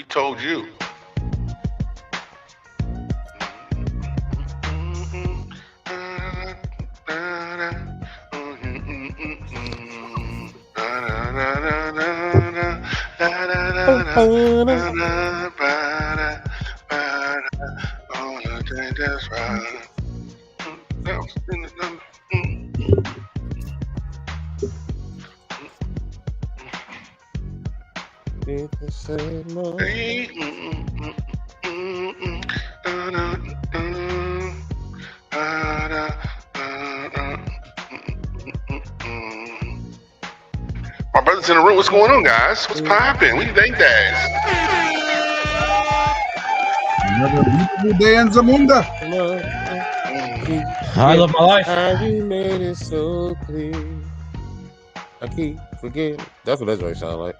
told you. My brother's in the room. What's going on, guys? What's popping? What do you think, Dads? Another beautiful day in Zamunda. I love my life. You made it so clear. I keep forgetting. That's what that joint sound like.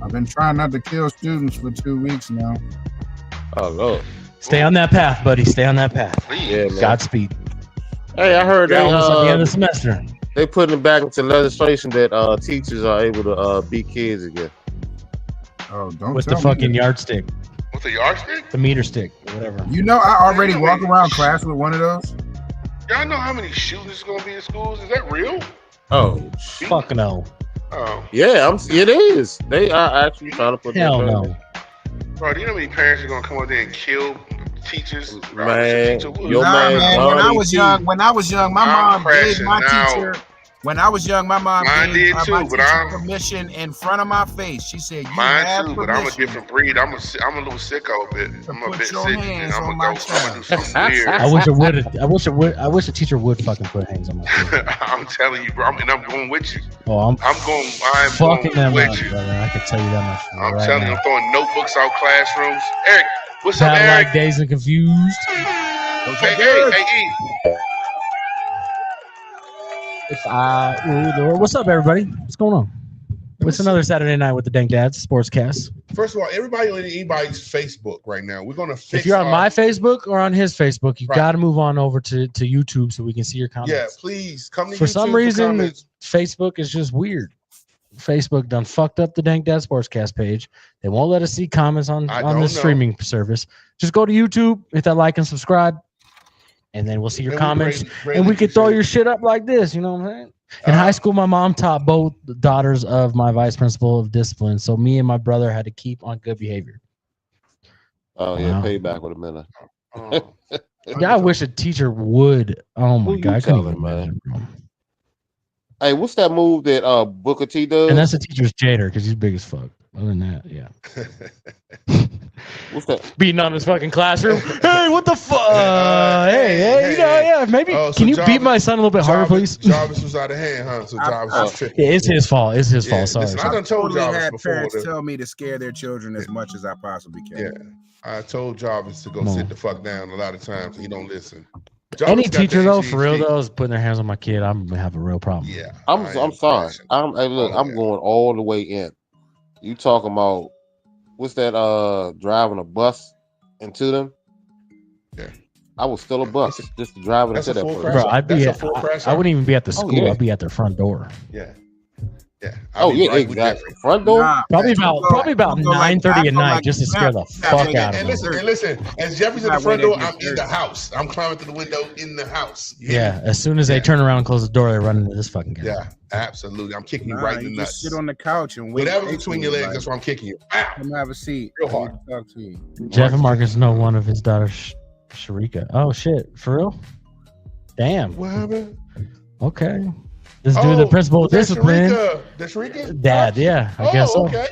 I've been trying not to kill students for 2 weeks now. Oh Lord. Stay on that path, buddy. Stay on that path. Yeah, man. Godspeed. Hey, I heard Almost at the end of they the semester. they putting it back into legislation that teachers are able to beat kids again. Oh, don't With tell the me fucking that. yardstick, With the yardstick? the meter stick, whatever. You know, I already walk around class with one of those. Y'all know how many shootings is gonna be in schools? Is that real? Oh, Fuck no. Oh, yeah, it is. They are actually trying to put Hell that back. no. bro, do you know how many parents are gonna come out there and kill teachers? Bro, Man, teacher would. your Nah, man, man, when I was Lonnie young, my I'm mom gave crashing my now. teacher. When I was young, my mom Mine gave did too, my but teacher I'm- permission in front of my face. She said, "You Mine have too, but permission." I'm a different breed. I'm a little sicko a bit. I'm a Put bit your sick. hands And I'm on gonna my go. I'm gonna do something weird. I wish it would. I wish a teacher would fucking put hands on my kid. I'm telling you, bro. I'm going with you. Oh, I'm I'm fucking going them with up, you. brother. I can tell you that much. I'm right telling you, now. I'm throwing notebooks out classrooms. Eric, what's up, Bad Eric? like Dazed and Confused. Hey, What's up, everybody? What's going on? It's another Saturday night with the Dank Dads Sportscast. First of all, everybody on anybody's Facebook right now. We're gonna fix. If you're on my Facebook or on his Facebook, you Right. got to move on over to YouTube so we can see your comments. Yeah, please come to For YouTube some reason, comments. Facebook is just weird. Facebook done fucked up the Dank Dad Sportscast page. They won't let us see comments on I the don't know. streaming service. Just go to YouTube, hit that like and subscribe, and then we'll see your And we comments. greatly And we could throw appreciate your shit up like this. You know what I'm saying? In Uh, high school, my mom taught both daughters of my vice principal of discipline. So me and my brother had to keep on good behavior. Oh yeah, Wow. payback with a minute. Oh. Yeah, I wish a teacher would. Oh my Who you God. I couldn't even telling, man? imagine, bro. Hey, what's that move that Booker T does? And that's the teacher's Jader because he's big as fuck. Other than that, yeah. What's that? Beating on his fucking classroom. Hey, what the fuck? Hey, you know, hey. yeah, maybe. Oh, so Can you Jarvis- beat my son a little bit harder, please? Jarvis was out of hand, huh? So Jarvis was tripping. Yeah, it's his fault. It's his Yeah, fault. Sorry. listen, I sorry. done told totally Jarvis had before. parents tell me to scare their children as much as I possibly can. Yeah, I told Jarvis to go Come on. sit the fuck down a lot of times. He don't listen. Any Jarvis got teacher the though, for real ADHD. though, is putting their hands on my kid, I'm gonna have a real problem. Yeah, I'm I am sorry. crashing. Hey, look, Oh, I'm yeah. going all the way in. You talking about what's that? Driving a bus into them? Yeah. I was still a bus just driving That's into a that full person. Bro, I'd be. That's a full crash I out. wouldn't even be at the Oh, school. yeah. I'd be at their front door. Yeah, yeah. Oh I'll be yeah, right with exactly. you. Front door. Nah, Probably man, about you go like 9:30 at that, night, like just to scare the that, fuck nigga, out of And them. listen, as Jeffrey's in the Not front when door, they I'm get in the hurt. house. I'm climbing through the window in the house. You hear Yeah, me? as soon as they Yeah. turn around and close the door, they run into this fucking guy. Yeah, absolutely. I'm kicking you Nah, right in you the just nuts. sit on the couch and wait. Whatever's wait between for your it, legs, like, that's where I'm kicking you. Ow! come have a seat. Real I need hard. to talk to you. Jeff and Marcus know one of his daughters, Sharika. Oh shit, for real? Damn. What happened? Okay. This dude, the principal of that's discipline. Sharika. That's Sharika? Dad, yeah, I guess so. Okay.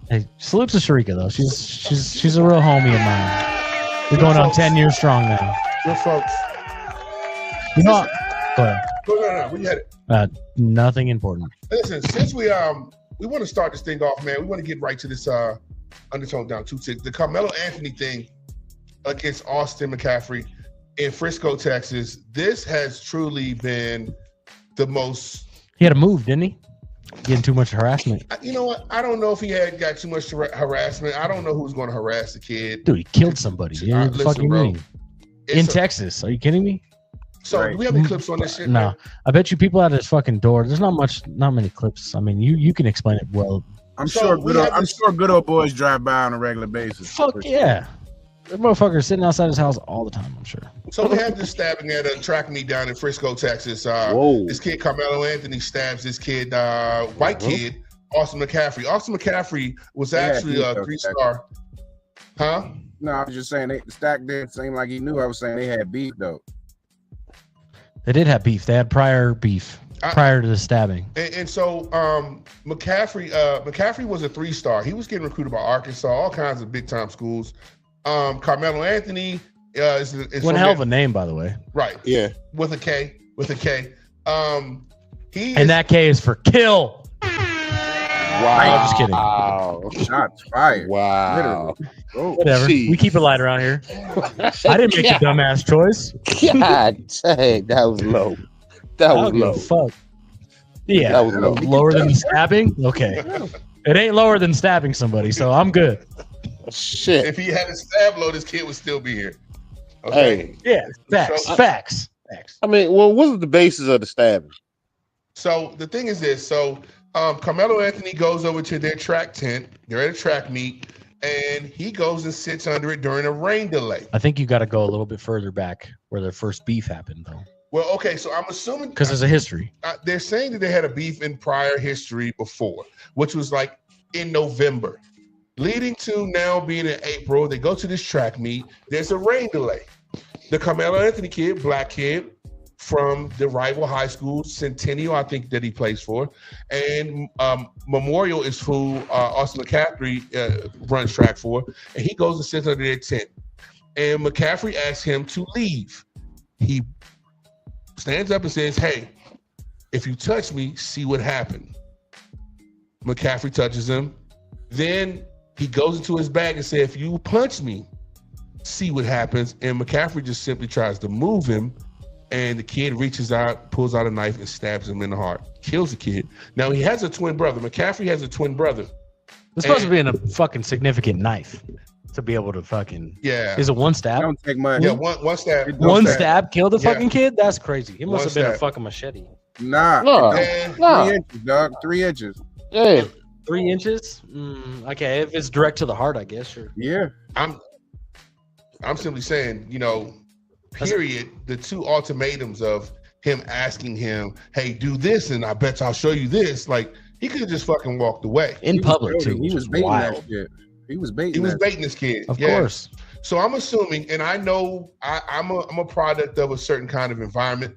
Hey, salute to Sharika though. She's a real homie of mine. We're going on 10 years strong now. Good folks. You know, go ahead. No. We had it. Nothing important. Listen, since we want to start this thing off, man. We want to get right to this undertone down 2-6. The Carmelo Anthony thing against Austin McCaffrey in Frisco, Texas. This has truly been the most. He had to move, didn't he? Getting too much harassment. You know what? I don't know if he had got too much harassment. I don't know who's going to harass the kid. Dude, he killed somebody. Yeah, what the fuck Listen, you bro. mean? In Texas. Are you kidding me? So Right. do we have any clips on this shit? No. man? I bet you people at his fucking door. There's not many clips. I mean, you can explain it well I'm So sure we good. have I'm this- sure good old boys drive by on a regular basis. Fuck yeah. That motherfucker's sitting outside his house all the time, I'm sure. So we have this stabbing at a track meet down in Frisco, Texas. Whoa. This kid, Carmelo Anthony, stabs this kid, white kid, Austin McCaffrey. Austin McCaffrey was Yeah, actually a he- 3-star. Huh? No, I was just saying the Stack didn't seem like he knew. I was saying they had beef though. They did have beef. They had prior beef prior to the stabbing. And so McCaffrey was a 3-star. He was getting recruited by Arkansas, all kinds of big time schools. Carmelo Anthony is One hell of a name, by the way. right. Yeah. With a K. And that K is for kill. Wow. I'm just kidding. Wow. Shots fired. Wow. Literally. Oh, Whatever. Jeez. We keep it light around here. I didn't make a dumbass choice. God dang, that was low. That I was don't give a low. fuck. Yeah. That was low. Lower than stabbing? Okay. It ain't lower than stabbing somebody, so I'm good. Shit. If he had a stab load, this kid would still be here. Okay. Hey, Yeah. Facts. So- Facts. I mean, well, what was the basis of the stabbing? So the thing is this. So Carmelo Anthony goes over to their track tent. They're at a track meet, and he goes and sits under it during a rain delay. I think you got to go a little bit further back where the first beef happened, though, Well, okay, so I'm assuming because there's a history. they're saying that they had a beef in prior history before, which was like in November, leading to now being in April. They go to this track meet. There's a rain delay. The Carmelo Anthony kid, black kid, from the rival high school, Centennial, I think that he plays for, and Memorial is who Austin McCaffrey runs track for, and he goes and sits under their tent. And McCaffrey asks him to leave. He stands up and says, "Hey, if you touch me, see what happened." McCaffrey touches him. Then he goes into his bag and says, "If you punch me, see what happens." And McCaffrey just simply tries to move him. And the kid reaches out, pulls out a knife, and stabs him in the heart. Kills the kid. Now, he has a twin brother. McCaffrey has a twin brother. It's supposed to be in a fucking significant knife to be able to fucking. Yeah. Is it one stab? don't take much. Yeah, one stab. One stab killed the Yeah. fucking kid? That's crazy. It must One have been a stab. fucking machete. Nah. No. And 3 inches, dog. 3 inches. Yeah. 3 inches? Okay, if it's direct to the heart, I guess. Sure. Yeah. I'm simply saying, period, the two ultimatums of him asking him, "Hey, do this, and I bet I'll show you this." Like, he could have just fucking walked away. In public, too. He which was is baiting wild. that shit. He was baiting. He was that. baiting this kid. Of Yeah. course. So I'm assuming, and I know I'm a product of a certain kind of environment.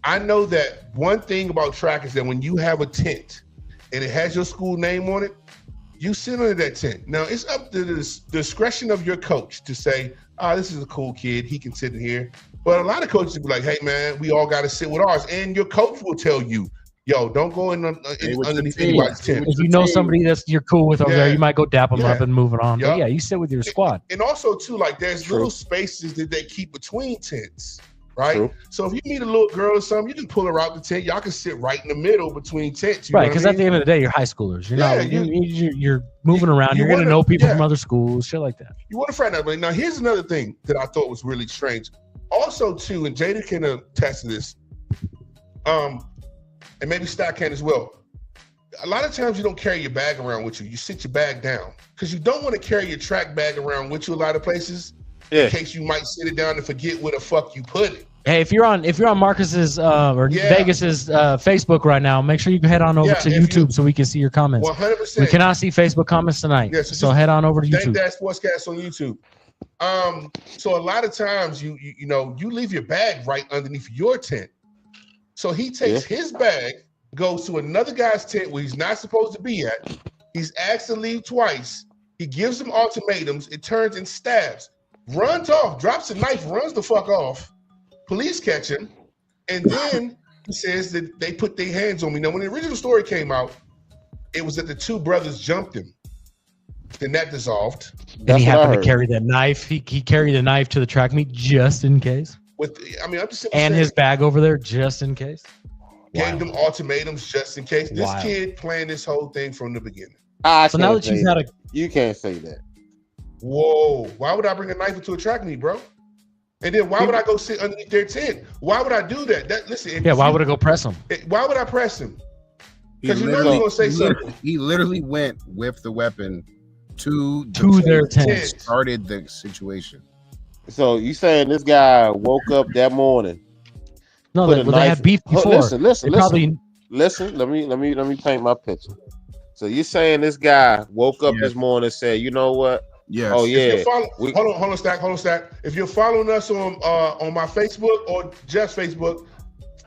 I know that one thing about track is that when you have a tent and it has your school name on it, you sit under that tent. Now, it's up to the discretion of your coach to say, this is a cool kid. He can sit in here. But a lot of coaches will be like, "Hey, man, we all got to sit with ours." And your coach will tell you, "Yo, don't go underneath anybody's tent." If you know somebody you're cool with over there, Yeah. you might go dap them Yeah. up and move it on. Yup. But yeah, you sit with your squad. And also, too, like, there's True. little spaces that they keep between tents, right? True. So if you meet a little girl or something, you can pull her out the tent. Y'all can sit right in the middle between tents. You know Right, what because I at the mean? end of the day, you're high schoolers. You're Yeah, not. You're moving around. you You're going to wanna- know people yeah. from other schools, shit like that. You want to find out. But now, here's another thing that I thought was really strange. Also, too, and Jada can attest to this, and maybe Stock can as well. A lot of times you don't carry your bag around with you. You sit your bag down because you don't want to carry your track bag around with you a lot of places Yeah. in case you might sit it down and forget where the fuck you put it. Hey, if you're on Marcus's or Yeah. Vegas's Facebook right now, make sure you can head on over Yeah, to if you- YouTube so we can see your comments. 100%. We cannot see Facebook comments tonight, Yeah, so so just head on over to Dank YouTube. That Sportscast on YouTube. So a lot of times you leave your bag right underneath your tent. So he takes his bag, goes to another guy's tent where he's not supposed to be at. He's asked to leave twice. He gives them ultimatums. It turns and stabs, runs off, drops a knife, runs the fuck off. Police catch him, and then he says that they put their hands on me. Now, when the original story came out, it was that the two brothers jumped him. Then that dissolved. And he what I happened to heard. carry that knife. He carried a knife to the track meet just in case, I'm just simply and saying, his bag over there just in case. gave them ultimatums just in case. This Wild. kid planned this whole thing from the beginning. So now that you've had a You can't say that. Whoa, why would I bring a knife into a track meet, bro? And then why would I go sit underneath their tent? Why would I do that? Listen. why would I go press him? Why would I press him? Because you know you're gonna say something. He literally went with the weapon to their tent. Started the situation. So you saying this guy woke up that morning? No, they had beef before. Listen. Probably... Listen. Let me paint my picture. So you saying this guy woke up this morning and said, you know what? Yes. Oh yeah. Hold on, Stack. If you're following us on my Facebook or just Facebook,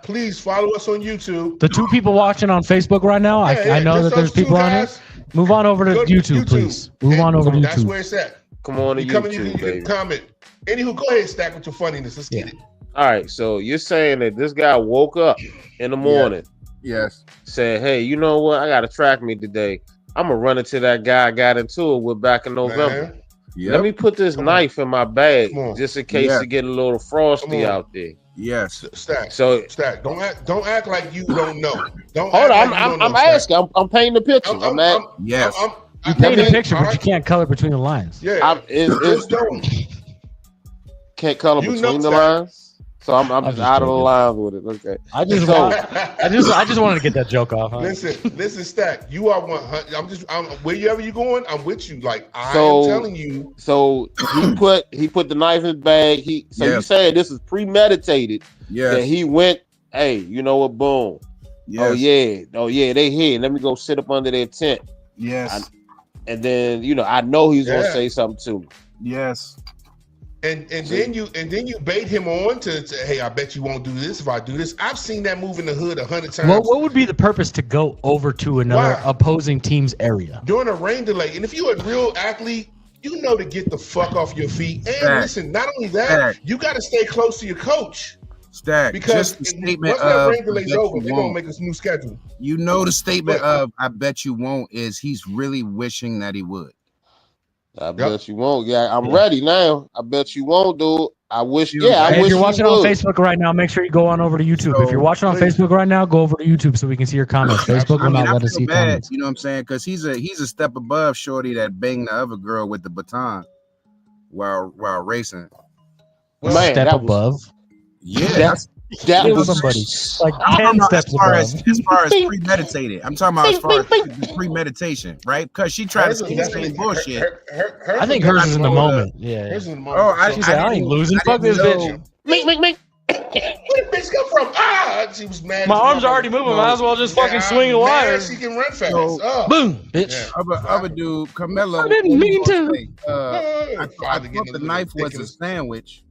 please follow us on YouTube. The two people watching on Facebook right now, I know that there's people on it. Move on over to YouTube, please. Move on over to YouTube. That's where it's at. Come on to YouTube, you can comment. Anywho, go ahead, Stack, with your funniness. Let's get it. All right, so you're saying that this guy woke up in the morning. Yes. Said, hey, you know what? I got a track meet today. I'm going to run into that guy I got into it with back in November. Yep. Let me put this knife in my bag just in case it get a little frosty out there. Yes. Stack. So Stack, don't act like you don't know. Hold on, I'm asking. I'm painting the picture. Yes. You paint a picture, but you can't color between the lines. Yeah. Can't color between the lines. So I'm just out of the line with it. Okay. I just wanted to get that joke off. Huh? Listen, Stack. You are 100. I'm wherever you going, I'm with you. Like I'm telling you. So he put the knife in his bag. You saying this is premeditated? Yeah. That he went. Hey, you know what? Boom. Yes. Oh yeah. They here. Let me go sit up under their tent. Yes. And then I know he's gonna say something to me. Yes. And then you bait him on to hey, I bet you won't do this if I do this. I've seen that move in the hood 100 times. Well, what would be the purpose to go over to another opposing team's area during a rain delay? And if you're a real athlete, you know to get the fuck off your feet. And listen, not only that, you got to stay close to your coach. Stack. Because once that rain delay's over, they're gonna make a new schedule. You know the statement of "I bet you won't" is he's really wishing that he would. I bet you won't. Yeah, I'm ready now. I bet you won't, dude. I wish. If you're watching on Facebook right now, make sure you go on over to YouTube. So, if you're watching on Facebook right now, go over to YouTube so we can see your comments. Facebook will not let us see comments. You know what I'm saying? Because he's a step above Shorty that banged the other girl with the baton while racing. Step above. Yeah, that was somebody like 10 steps above. As far as premeditated, I'm talking about as far as premeditation, right? Because she tried to say the same bullshit. I think hers is in the moment. Yeah. Hers is in the moment. She said, I ain't losing. Fuck this bitch. Make. Where did bitch come from? She was mad. My arms are already moving. Might as well just fucking swing a wire. She can run fast. Boom, bitch. Other dude, Carmelo. I didn't mean to. I thought the knife was a sandwich.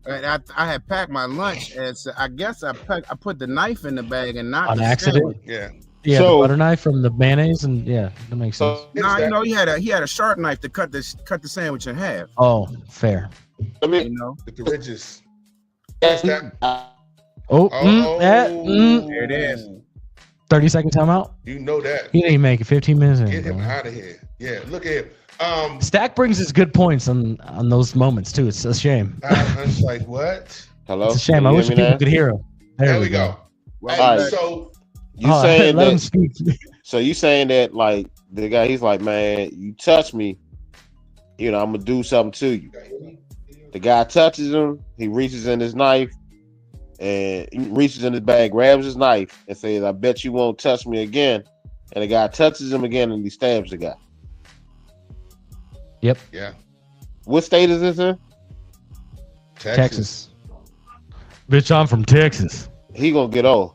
And I had packed my lunch, and so I guess I put the knife in the bag and not on accident. Sandwich. Yeah, so, the butter knife from the mayonnaise, and that makes sense. No, he had a sharp knife to cut the sandwich in half. Oh, fair. With the ridges. There it is. 30-second timeout. You know that he didn't even make it. 15 minutes. Get him out of here. Yeah, look at him. Stack brings his good points on those moments too. It's a shame. I'm just like, what? Hello. It's a shame. I wish people could hear him. There we go. Well, hey, so you saying that? So you saying that like the guy? He's like, man, you touch me, I'm gonna do something to you. The guy touches him. He reaches in his knife, and he reaches in his bag, grabs his knife, and says, "I bet you won't touch me again." And the guy touches him again, and he stabs the guy. Yep. Yeah. What state is this in? Texas. Bitch, I'm from Texas. He gonna get old.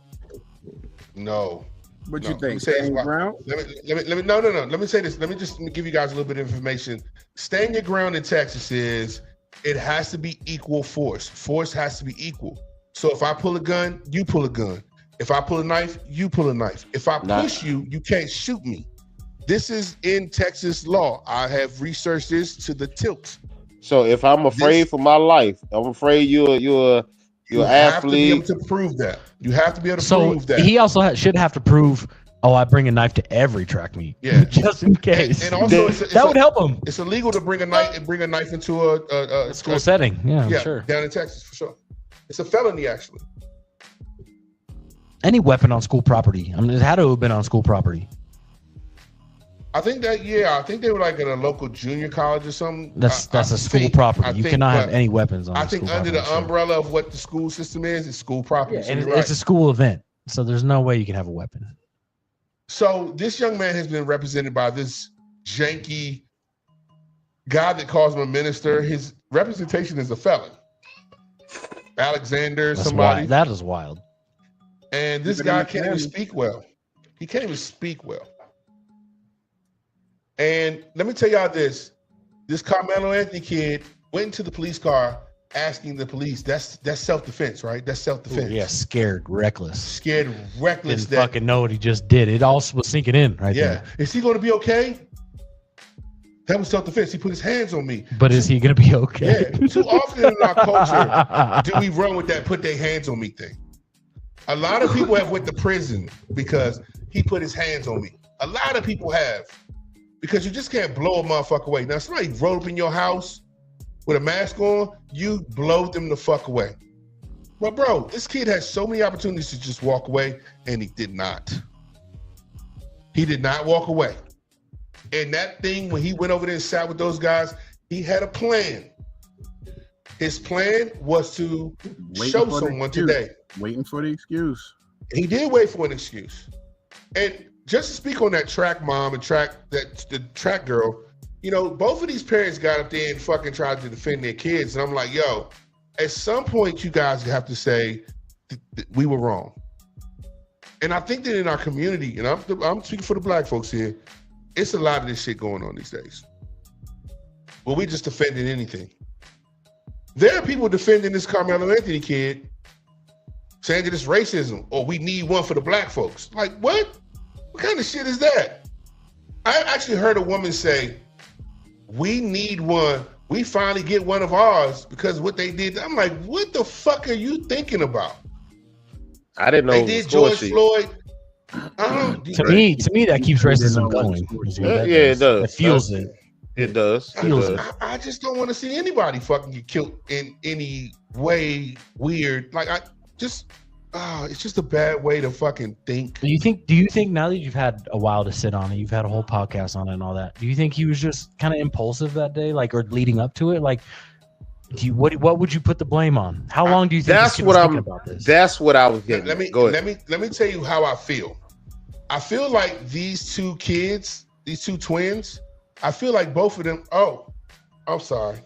No. What you think? Staying ground? Let me no. Let me say this. Let me just give you guys a little bit of information. Staying your ground in Texas is it has to be equal force. Force has to be equal. So if I pull a gun, you pull a gun. If I pull a knife, you pull a knife. If I push you, you can't shoot me. This is in Texas law. I have researched this to the tilt. So if I'm afraid for my life, I'm afraid you're athlete. You have to be able to prove that. You have to be able to prove that. He also should have to prove, I bring a knife to every track meet. Yeah. Just in case. And also that would help him. It's illegal to bring a knife into a school setting. Yeah, sure. Down in Texas for sure. It's a felony actually. Any weapon on school property. I mean, it had to have been on school property. I think they were like in a local junior college or something. That's a school property. You cannot have any weapons on. I think under the umbrella of what the school system is, it's school property. Yeah, and it's a school event, so there's no way you can have a weapon. So this young man has been represented by this janky guy that calls him a minister. His representation is a felon. Alexander, That's somebody. wild. That is wild. And this guy can't even speak well. He can't even speak well. And let me tell y'all this. This Carmelo Anthony kid went into the police car asking the police. That's self-defense, right? That's self-defense. Yeah, scared, reckless. Didn't fucking know what he just did. It also was sinking in right there. Is he going to be okay? That was self-defense. He put his hands on me. But is he going to be okay? Yeah. Too often in our culture do we run with that put their hands on me thing. A lot of people have went to prison because he put his hands on me. A lot of people have. Because you just can't blow a motherfucker away. Now, somebody rolled up in your house with a mask on, you blow them the fuck away. But bro, this kid has so many opportunities to just walk away, and he did not. He did not walk away. And that thing, when he went over there and sat with those guys, he had a plan. His plan was to show someone today. Waiting for the excuse. He did wait for an excuse. And just to speak on that track mom and the track girl, you know, both of these parents got up there and fucking tried to defend their kids. And I'm like, yo, at some point you guys have to say we were wrong. And I think that in our community, and I'm speaking for the black folks here, it's a lot of this shit going on these days. Well, we just defending anything. There are people defending this Carmelo Anthony kid saying that it's racism or we need one for the black folks. Like, what? What kind of shit is that? I actually heard a woman say, we need one. We finally get one of ours because what they did. I'm like, what the fuck are you thinking about? I didn't know they did George Floyd. To me, that keeps racism going. Yeah, it does. It fuels it. It does. I just don't want to see anybody fucking get killed in any way weird. Like it's just a bad way to fucking think. Do you think now that you've had a while to sit on it, you've had a whole podcast on it and all that, do you think he was just kind of impulsive that day, like, or leading up to it? Like, what would you put the blame on? How long do you think that's what I'm about this? That's what I was getting. Let me tell you how I feel. I feel like these two kids, these two twins, I feel like both of them. Oh, I'm sorry.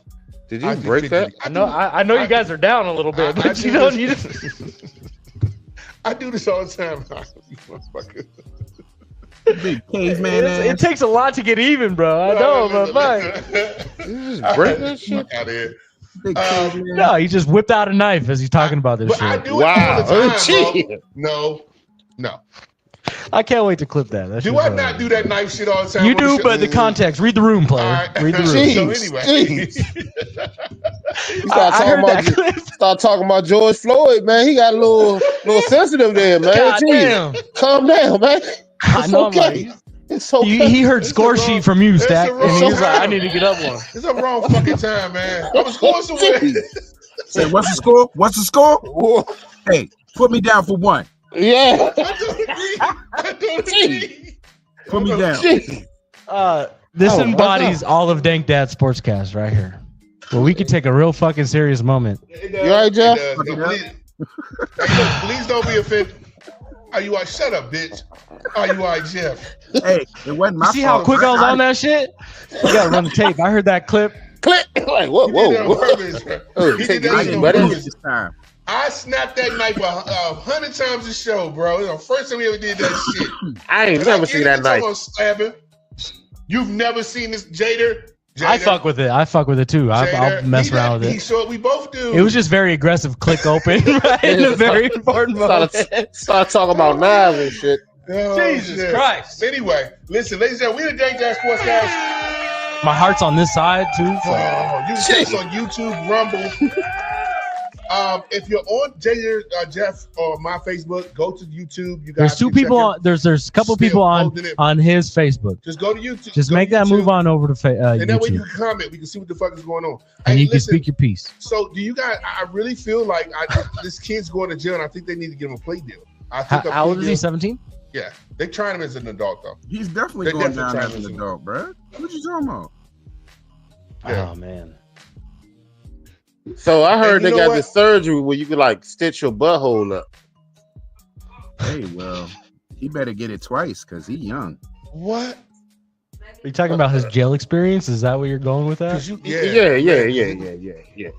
Did you break that? I know you guys are down a little bit, but you don't need to. I do this all the time. Big caveman ass. It takes a lot to get even, bro. I know, but fine. You just break that shit out of here. No, he just whipped out a knife as he's talking about this shit. I do it all the time, bro. No. I can't wait to clip that. Do I not do that knife shit all the time? You do, but the context. Read the room, player. Right. Read the room. So anyway. Start talking about George Floyd, man. He got a little sensitive there, man. Damn. Calm down, man. It's okay. It's okay. He heard score sheet from you, Stack, and he's like, I need to get up one. It's a wrong fucking time, man. I was going somewhere. Say, what's the score? What's the score? Hey, put me down for one. Yeah. I don't agree. Put me down. This embodies all of Dank Dad Sportscast right here. Well, we could take a real fucking serious moment. You all right, Jeff? Please don't be offended. Are you all right? Shut up, bitch. Are you all right, Jeff? Hey, it wasn't my fault. See how quick I was on that shit? You gotta run the tape. I heard that clip. Click. Like, whoa. He did that on purpose. This time. I snapped that knife 100 times a show, bro. It's the first time we ever did that shit. I ain't never seen that knife. You've never seen this, Jader? I fuck with it too. I'll mess around with it. We both do. It was just very aggressive. Click open right in a very important moment. Start talking about knives and shit. Jesus Christ. Anyway, listen, ladies and gentlemen, we're the Dank Dad Sportscast. My heart's on this side too. You can see us on YouTube, Rumble. If you're on Jeff or my Facebook, go to YouTube. You guys there's two people on. There's a couple people on his Facebook. Just go to YouTube. Just make that move on over to YouTube. And that way you can comment. We can see what the fuck is going on. And you can speak your piece. So do you guys? I really feel like this kid's going to jail, and I think they need to give him a play deal. I think how old is he? 17. Yeah, they trying him as an adult though. He's definitely going down as an adult, bro. What you talking about? Yeah. Oh man. So I heard they got this surgery where you can like stitch your butthole up. Hey, well, He better get it twice because he young. What? Are you talking about his jail experience? Is that what you're going with that? Yeah.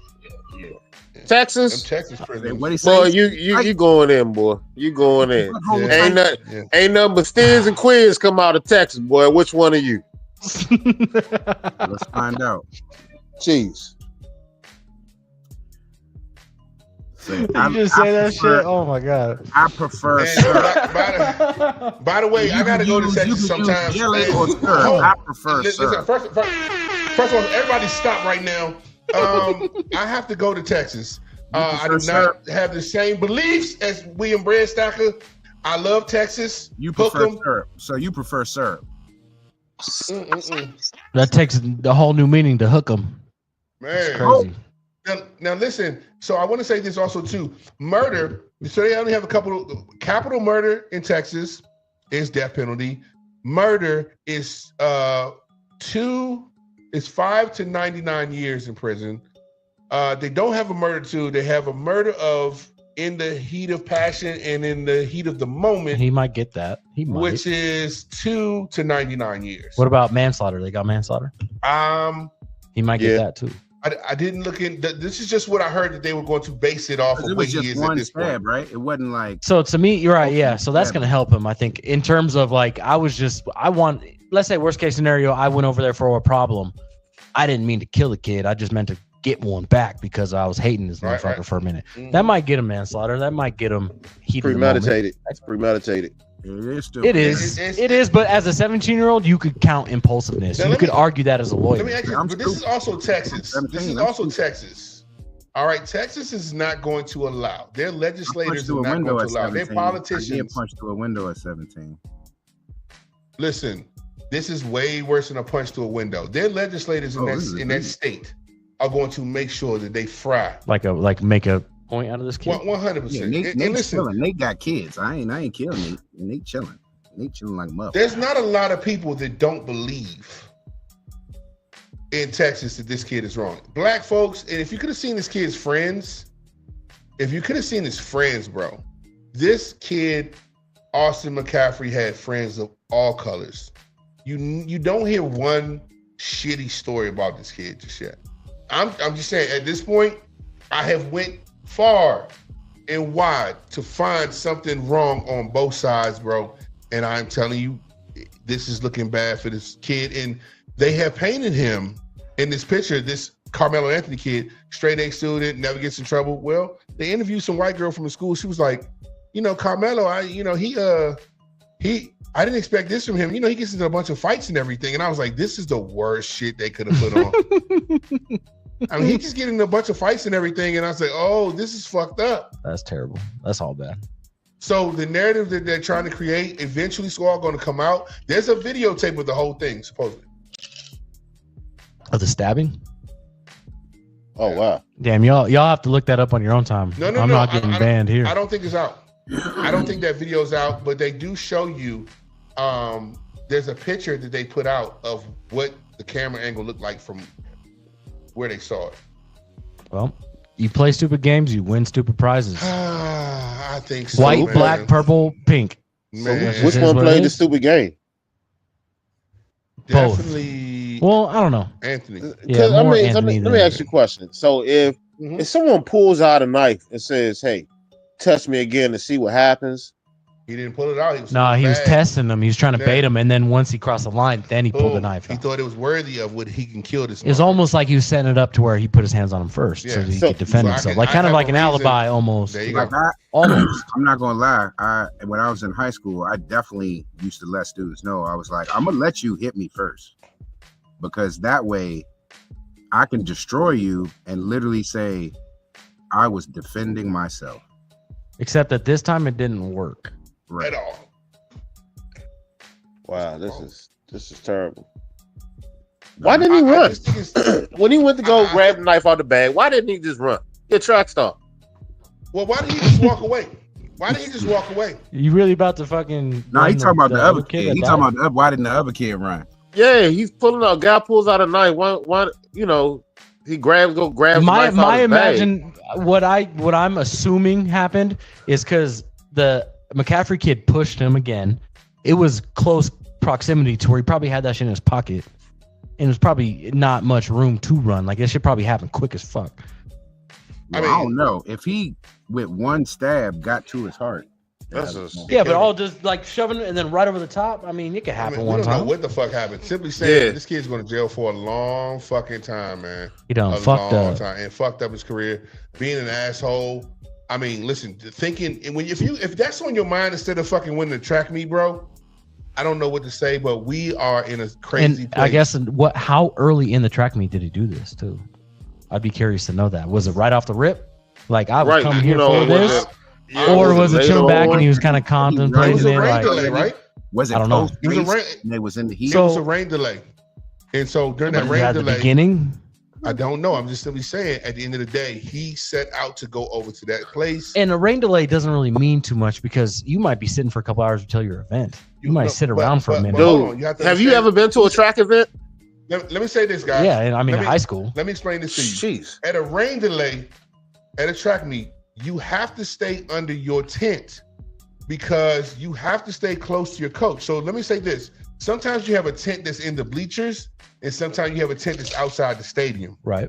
Texas. Texas prison. What he say? Boy, you going in, boy. You going in. Yeah. Ain't nothing but Steers and Queens come out of Texas, boy. Which one are you? Let's find out. Jeez. So You just say that shit? Oh my god. I prefer And by the way, I gotta go to Texas sometimes. I prefer Listen, first of all, everybody stop right now. I have to go to Texas. I do not have the same beliefs as William Breadstacker. I love Texas. You prefer syrup. So you prefer syrup. That takes the whole new meaning to hook 'em. Man, Crazy. Now listen. So I want to say this also too. Murder. So they only have a couple of capital murder in Texas is death penalty. Murder is 5 to 99 years in prison. They don't have a murder 2. They have a murder of in the heat of passion and in the heat of the moment. He might get that. He might. Which is 2 to 99 years. What about manslaughter? They got manslaughter. He might get that too. I didn't look in. This is just what I heard that they were going to base it off of what he is at this point. Right? It wasn't like. So to me, you're right. Yeah. So that's going to help him, I think, in terms of like, let's say worst case scenario, I went over there for a problem. I didn't mean to kill the kid. I just meant to get one back because I was hating this motherfucker for a minute. Mm-hmm. That might get him manslaughter. That might get him heat premeditated. That's premeditated. It is. But as a 17-year-old, you could count impulsiveness. You could argue that as a lawyer. Let me ask you, but this is also Texas. Texas. All right, Texas is not going to allow. Their legislators are not going to allow. Their politicians. I get punched through a window at 17. Listen, this is way worse than a punch to a window. Their legislators in that state are going to make sure that they fry. Make a point out of this kid. 100%. Yeah, Nate's chilling. Nate got kids. I ain't killing Nate. Nate chilling. Nate chilling like a mother. There's not a lot of people that don't believe in Texas that this kid is wrong. Black folks, and if you could have seen this kid's friends, bro, this kid, Austin McCaffrey, had friends of all colors. You don't hear one shitty story about this kid just yet. I'm just saying, at this point, I have went far and wide to find something wrong on both sides, bro. And I'm telling you, this is looking bad for this kid. And they have painted him in this picture, this Carmelo Anthony kid, straight A student, never gets in trouble. Well, they interviewed some white girl from the school. She was like, Carmelo, I didn't expect this from him. He gets into a bunch of fights and everything. And I was like, this is the worst shit they could have put on. I mean, he just getting in a bunch of fights and everything. And I was like, oh, this is fucked up. That's terrible. That's all bad. So the narrative that they're trying to create, eventually it's all going to come out. There's a videotape of the whole thing, supposedly. Of the stabbing? Oh, wow. Damn, y'all have to look that up on your own time. No, I'm not getting banned here. I don't think it's out. I don't think that video's out, but they do show you. There's a picture that they put out of what the camera angle looked like from where they saw it. Well, you play stupid games, you win stupid prizes. I think so. White, black, purple, pink. Man. So which one played the stupid game? Definitely. Well, I don't know. Anthony. Yeah, let me ask you a question. So if someone pulls out a knife and says, "Hey, touch me again to see what happens," he didn't pull it out. He was testing them. He was trying to bait him, and then once he crossed the line, then he pulled the knife out. He thought it was worthy of what he can kill this. It's almost like he was setting it up to where he put his hands on him first, so he could defend himself, kind of like an alibi almost. There you go. Almost. I'm not gonna lie. When I was in high school, I definitely used to let students know. I was like, I'm gonna let you hit me first, because that way I can destroy you and literally say I was defending myself. Except that this time it didn't work. Right. At all. Wow, this is terrible. Why didn't he run? When he went to go grab the knife out the bag, why didn't he just run? Get track star. Well, why didn't he just walk away? You really about to fucking? No, he talking about the other kid. He talking about why didn't the other kid run? Yeah, he's pulling out. Guy pulls out a knife. Why? He grabs the knife out of his bag. What I'm assuming happened is because the McCaffrey kid pushed him again. It was close proximity to where he probably had that shit in his pocket. And there's probably not much room to run. Like, this should probably happen quick as fuck. Well, I don't know. If he, with one stab, got to his heart. Yeah, but all just like shoving it and then right over the top. I mean, it could happen one time. We don't know what the fuck happened. Simply saying, this kid's going to jail for a long fucking time, man. He done fucked up. And fucked up his career. Being an asshole. I mean, listen, thinking, and if that's on your mind instead of fucking winning the track meet, bro, I don't know what to say, but we are in a crazy place. I guess how early in the track meet did he do this too? I'd be curious to know that. Was it right off the rip? Like, I was coming here for this? Or was it chill back and he was kind of contemplating it? It was a rain delay, right? Was it? I don't know. It was a rain. And it was in the heat. It was a rain delay, and so during that rain delay, beginning, I don't know. I'm just simply saying. At the end of the day, he set out to go over to that place. And a rain delay doesn't really mean too much because you might be sitting for a couple hours until your event. You might sit around for a minute. Dude, have you ever been to a track event? Let me say this, guys. Yeah, and I mean, in high school. Let me explain this to you. Jeez. At a rain delay, at a track meet, you have to stay under your tent because you have to stay close to your coach. So let me say this. Sometimes you have a tent that's in the bleachers and sometimes you have a tent that's outside the stadium. Right.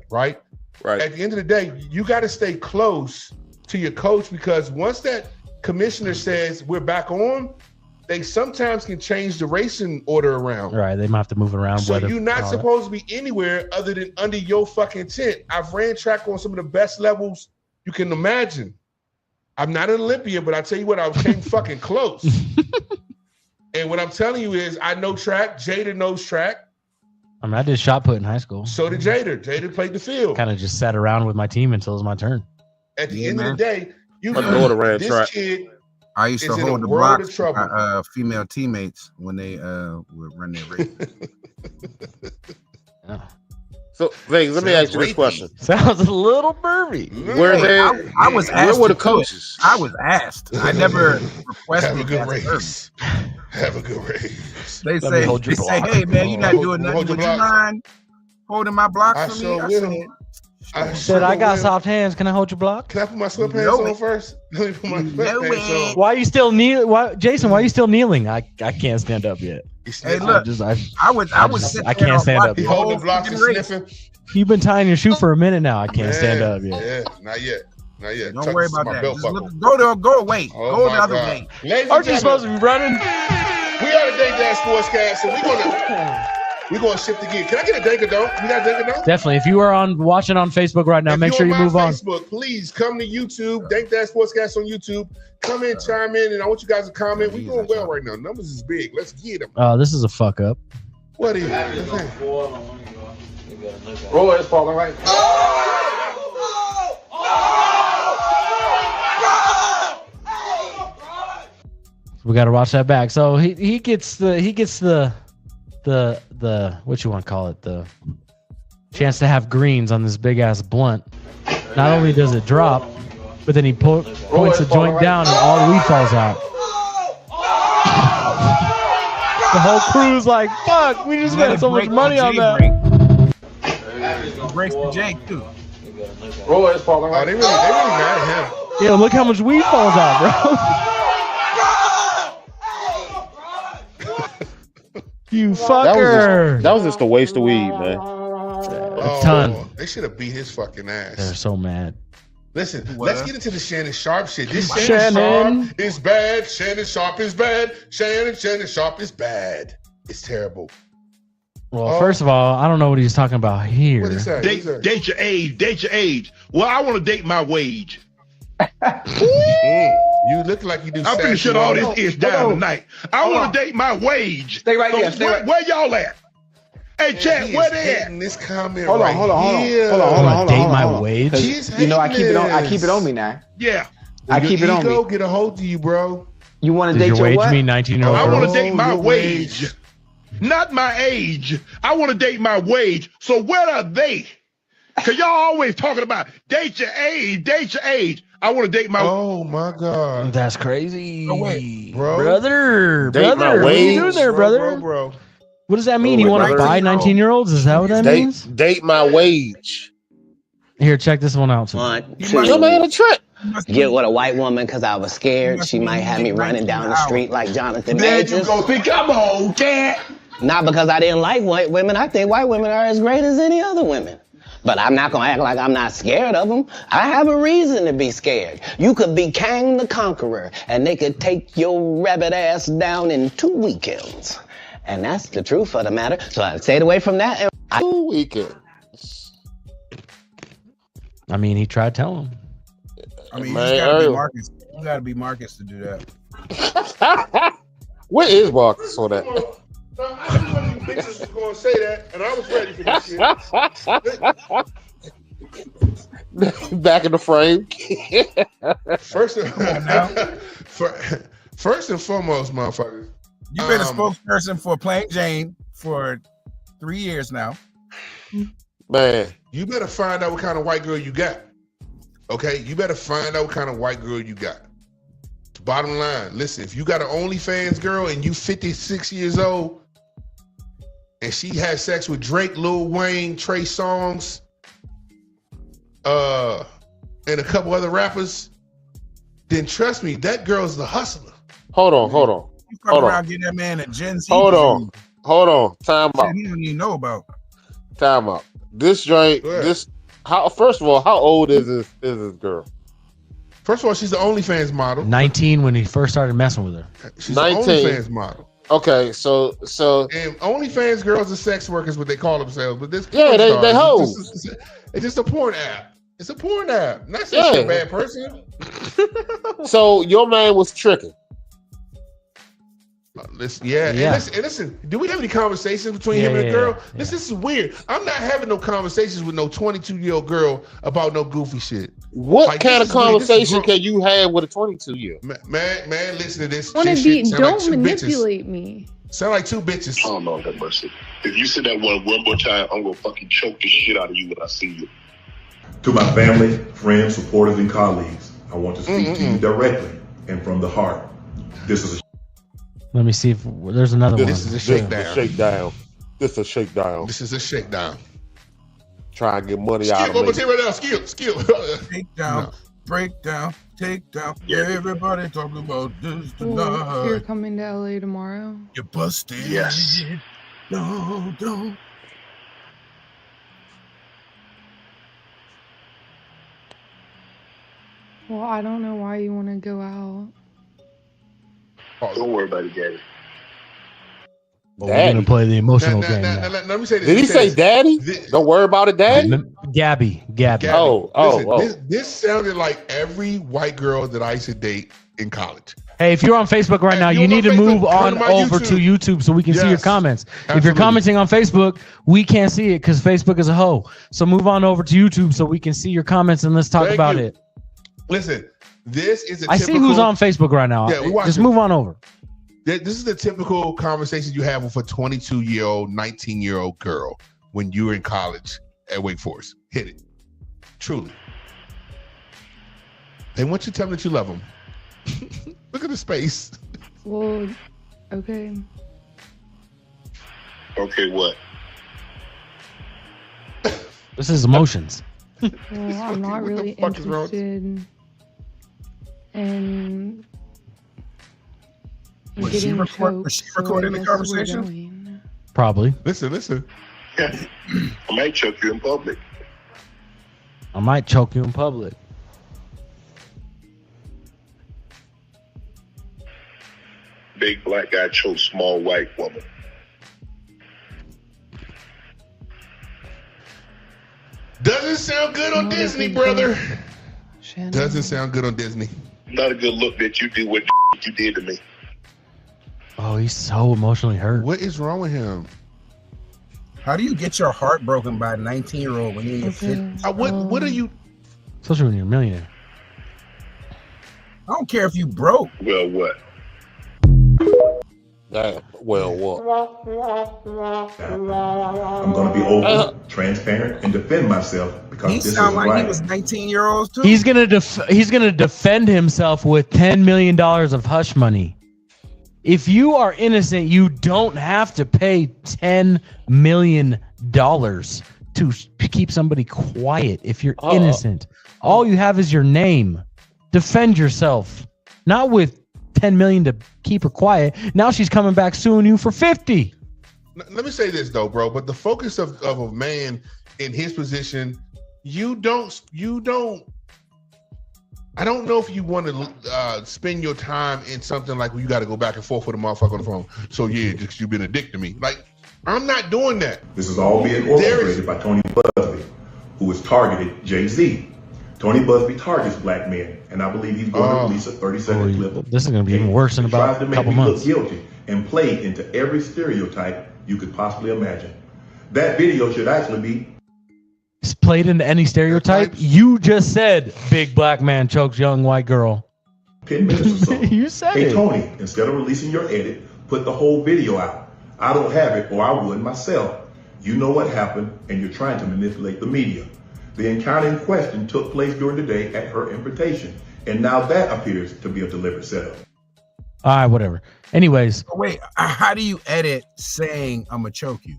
At the end of the day, you got to stay close to your coach because once that commissioner says we're back on, they sometimes can change the racing order around. Right. They might have to move around. So you're not supposed to be anywhere other than under your fucking tent. I've ran track on some of the best levels you can imagine. I'm not an Olympian, but I tell you what, I came fucking close. And what I'm telling you is I know track. Jada knows track. I mean, I did shot put in high school. So did Jada. Jada played the field. Kind of just sat around with my team until it was my turn. At the end of the day, my daughter ran track. Kid I used to hold the blocks for female teammates when they would run their race. Yeah. So, Vegas, let me ask you this question. Sounds a little burvy. Where I was asked. Where were the coaches? I was asked. I never requested. Have a good race. Have a good race. They say, hey, man, you're not doing nothing. Would you mind holding my blocks for me? I said, I got soft hands. Can I hold your block? Can I put my sweatpants on first? Let me put my sweatpants on. Why are you still kneeling? Jason, why are you still kneeling? I can't stand up yet. Hey, look, I can't stand up yet. Holding the blocks and sniffing. You've been tying your shoe for a minute now. I can't stand up yet. Yeah, not yet. Don't worry about that. Go away. Go the other way. Aren't you supposed to be running? We are the Dank Sportscast, so we're gonna shift again. Can I get a Dank or don't? You got a Dank or don't? Definitely. If you are watching on Facebook right now, make sure you move on. Facebook, please come to YouTube. Dank Sportscast on YouTube. Come in, chime in, and I want you guys to comment. We're doing well right now. Numbers is big. Let's get them. This is a fuck up. What is it? Roller is falling right. We got to watch that back. So he gets the what you want to call it, the chance to have greens on this big ass blunt. Not only does it drop, but then he points the joint down and all the weed falls out. The whole crew's like, fuck, we just spent so much money on that. Breaks the Jake too. Roller is falling right. They really mad at him. Yeah, look how much weed falls out, bro. You fucker. That was just a waste of weed, man. A ton. They should have beat his fucking ass. They're so mad. Listen, let's get into the Shannon Sharp shit. This Shannon Sharp is bad. Shannon Sharp is bad. Shannon Sharp is bad. It's terrible. Well, first of all, I don't know what he's talking about here. What is that? Date your age. Date your age. Well, I want to date my wage. You look like you do. I'm finna shut all this ish down tonight. I want to date my wage. Stay right here. Where y'all at? Hey, chat, where they at? This comment hold on. Date my wage. You know, I keep it on me now. Yeah. I keep it on me. Get a hold of you, bro. You want to Does date your wage what? mean 19-year-old I want girls? to date my wage. Not my age. I want to date my wage. So where are they? Because y'all always talking about date your age, date your age. I want to date my. Oh my God, that's crazy, bro. Brother, date my what are you doing there, brother? Bro. What does that mean? You want to buy 19-year-olds? Is that what that means? Date my wage. Here, check this one out. One, Your man a trick. get with a white woman because I was scared she might have me running down the street like Jonathan Majors. There you go. See, come on, cat. Not because I didn't like white women. I think white women are as great as any other women. But I'm not going to act like I'm not scared of them. I have a reason to be scared. You could be Kang the Conqueror, and they could take your rabbit ass down in 2 weekends. And that's the truth of the matter. So I stayed away from that. 2 weekends. I mean, he tried telling him. I mean, you gotta be Marcus. You gotta be Marcus to do that. Where is Marcus for that? I knew one of you bitches was going to say that, and I was ready for this shit. Back in the frame. First and foremost, motherfuckers. You've been a spokesperson for Plain Jane for 3 years now. Man. You better find out what kind of white girl you got. Okay? You better find out what kind of white girl you got. Bottom line, listen, if you got an OnlyFans girl and you 56 years old and she has sex with Drake, Lil Wayne, Trey Songz, and a couple other rappers, then trust me, that girl's the hustler. Hold on. You come around getting that man a Gen Z. Hold on. Time out. He don't even know about. Time out. This joint, first of all, how old is this girl? First of all, she's the OnlyFans model. 19 when he first started messing with her. She's 19. the OnlyFans model. Okay, so and OnlyFans girls are sex workers, what they call themselves. But this they hoes. It's just a porn app. It's a porn app. Not saying she's a bad person. So your man was tricking. Listen, listen. Do we have any conversations between him and the girl? This is weird. I'm not having no conversations with no 22-year-old girl about no goofy shit. What kind of conversation can you have with a 22-year-old? Man, listen to this. Don't manipulate me. Sound like two bitches. Oh, Lord have mercy. If you say that one more time, I'm going to fucking choke the shit out of you when I see you. To my family, friends, supporters, and colleagues, I want to speak to you directly and from the heart. This is a Let me see if there's another one. This is a shakedown. This is a shakedown. This is a shakedown. Try and get money out of me. Right now. Skill. Takedown, breakdown, takedown. Everybody talking about this tonight. You're coming to LA tomorrow? You're busted. Yes. No, don't. Well, I don't know why you want to go out. Don't worry about it, Daddy. We're gonna play the emotional game. Let me say this. Did he say Daddy? Don't worry about it, Daddy. Gabby. Listen, this sounded like every white girl that I used to date in college. Hey, if you're on Facebook right now, you need to move on over to YouTube so we can see your comments. Absolutely. If you're commenting on Facebook, we can't see it because Facebook is a hoe. So move on over to YouTube so we can see your comments and let's talk about it. Listen, this is I see who's on Facebook right now. Yeah, just move on over. This is the typical conversation you have with a 22-year-old, 19-year-old girl when you were in college at Wake Forest. Hit it. Truly. They want you to tell them that you love them. Look at the space. Well, okay. Okay, what? This is emotions. Well, I'm not really interested in Was she recording the conversation? Probably. Listen. I might choke you in public. Big black guy chokes small white woman. Doesn't sound good on Disney, brother. Doesn't sound good on Disney. Not a good look that you do what you did to me. Oh, he's so emotionally hurt. What is wrong with him? How do you get your heart broken by a 19-year-old when you're in your 50s? What are you? Especially when you're a millionaire. I don't care if you broke. Well, what? Well, what? I'm going to be open, transparent, and defend myself because this is right. He was 19-year-olds too. He's gonna defend himself with $10 million of hush money. If you are innocent, you don't have to pay $10 million to keep somebody quiet. If you're innocent, all you have is your name. Defend yourself. Not with 10 million to keep her quiet. Now she's coming back suing you for 50. Let me say this though, bro. But the focus of a man in his position, you don't. I don't know if you want to spend your time in something like you got to go back and forth with a motherfucker on the phone. So yeah, just you've been a dick to me. Like, I'm not doing that. This is all being orchestrated by Tony Busby, who has targeted Jay-Z. Tony Busby targets black men, and I believe he's going to release a 30-second clip of this is going to be even worse in about a couple months. Look guilty and play into every stereotype you could possibly imagine. That video should actually be played into any stereotype. You just said big black man chokes young white girl. 10 minutes or so. You said hey, it. Tony, instead of releasing your edit, put the whole video out. I don't have it, or I would myself. You know what happened, and you're trying to manipulate the media. The encounter in question took place during the day at her invitation, and now that appears to be a deliberate setup. All right, whatever. Anyways. Wait, how do you edit saying I'm going to choke you?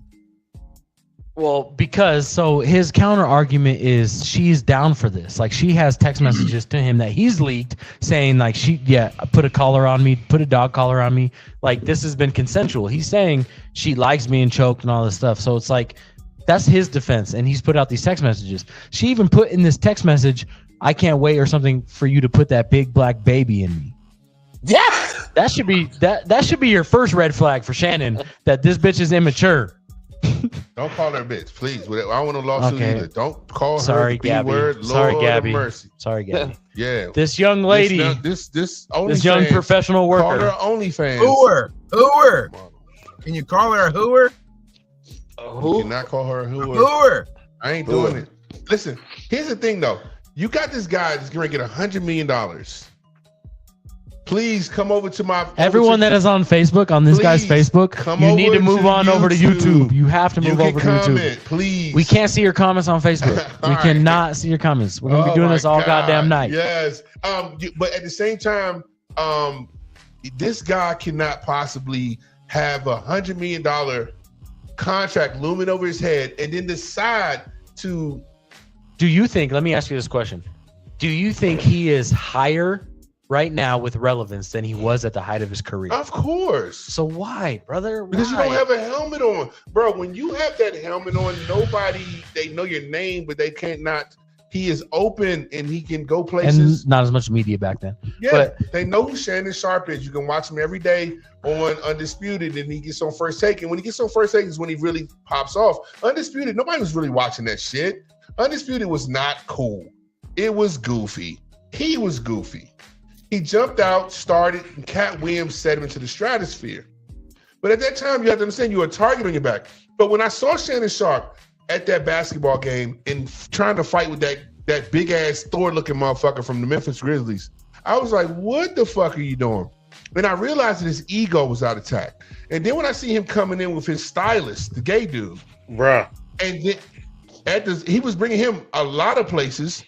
Well, because so his counter argument is she's down for this. Like, she has text messages to him that he's leaked saying like put a collar on me, put a dog collar on me. Like, this has been consensual. He's saying she likes being choked and all this stuff. So it's like, that's his defense. And he's put out these text messages. She even put in this text message, I can't wait or something for you to put that big black baby in me. Yeah. That should be your first red flag for Shannon, that this bitch is immature. Don't call her a bitch, please. I don't want to lawsuit either. Don't call her the Gabby. B-word. Sorry, Lord Gabby. of mercy. Sorry, Gabby. Yeah. This young lady. This young professional worker. Call her OnlyFans. Hooer. Can you call her a hooer? You cannot call her a hooer. Hooer. I ain't doing it. Listen, here's the thing though. You got this guy that's going to get $100 million. Please come over to my. Everyone that is on Facebook, on this guy's Facebook, you need to move on over to YouTube. You have to move over to YouTube. Please. We can't see your comments on Facebook. We cannot see your comments. We're gonna be doing this all goddamn night. Yes. But at the same time, this guy cannot possibly have $100 million contract looming over his head and then decide to. Do you think? Let me ask you this question. Do you think he is higher right now with relevance than he was at the height of his career? Of course. So why, brother? Because you don't have a helmet on. Bro, when you have that helmet on, they know your name, but they can't not. He is open and he can go places. And not as much media back then. Yeah, but they know who Shannon Sharp is. You can watch him every day on Undisputed, and he gets on First Take. And when he gets on First Take is when he really pops off. Undisputed, nobody was really watching that shit. Undisputed was not cool. It was goofy. He was goofy. He jumped out, started, and Cat Williams set him into the stratosphere. But at that time, you have to understand you were a target on your back. But when I saw Shannon Sharp at that basketball game and trying to fight with that big ass Thor-looking motherfucker from the Memphis Grizzlies, I was like, what the fuck are you doing? And I realized that his ego was out of attack. And then when I see him coming in with his stylist, the gay dude, bruh, and then he was bringing him a lot of places.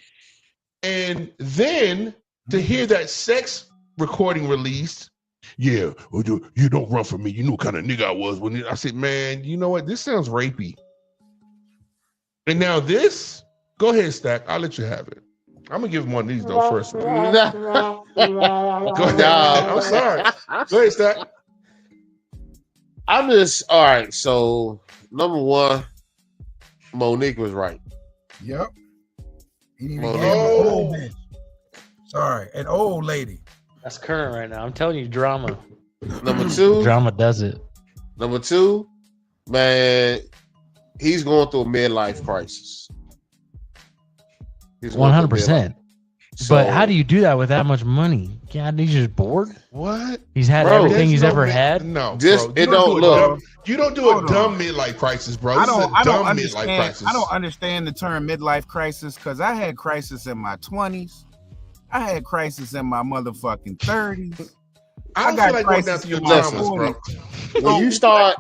And then to hear that sex recording released, yeah, well, you don't run from me. You knew what kind of nigga I was. When I said, man, you know what? This sounds rapey. And now this, go ahead, Stack. I'll let you have it. I'm going to give him one of these, though, first. Go ahead. I'm sorry. Go ahead, Stack. I'm just, all right, so number one, Monique was right. Yep. He needed to get an old bitch. Sorry, an old lady. That's current right now. I'm telling you, drama. Number two. Drama does it. Number two, man, he's going through a midlife crisis. 100%. But how do you do that with that much money? God, he's just bored. What? He's had everything he's ever had. No, just bro. You don't do a dumb midlife crisis, bro. I don't understand the term midlife crisis because I had crisis in my 20s. I had crisis in my motherfucking 30s. I got feel like going down to your dramas, bro. When you start,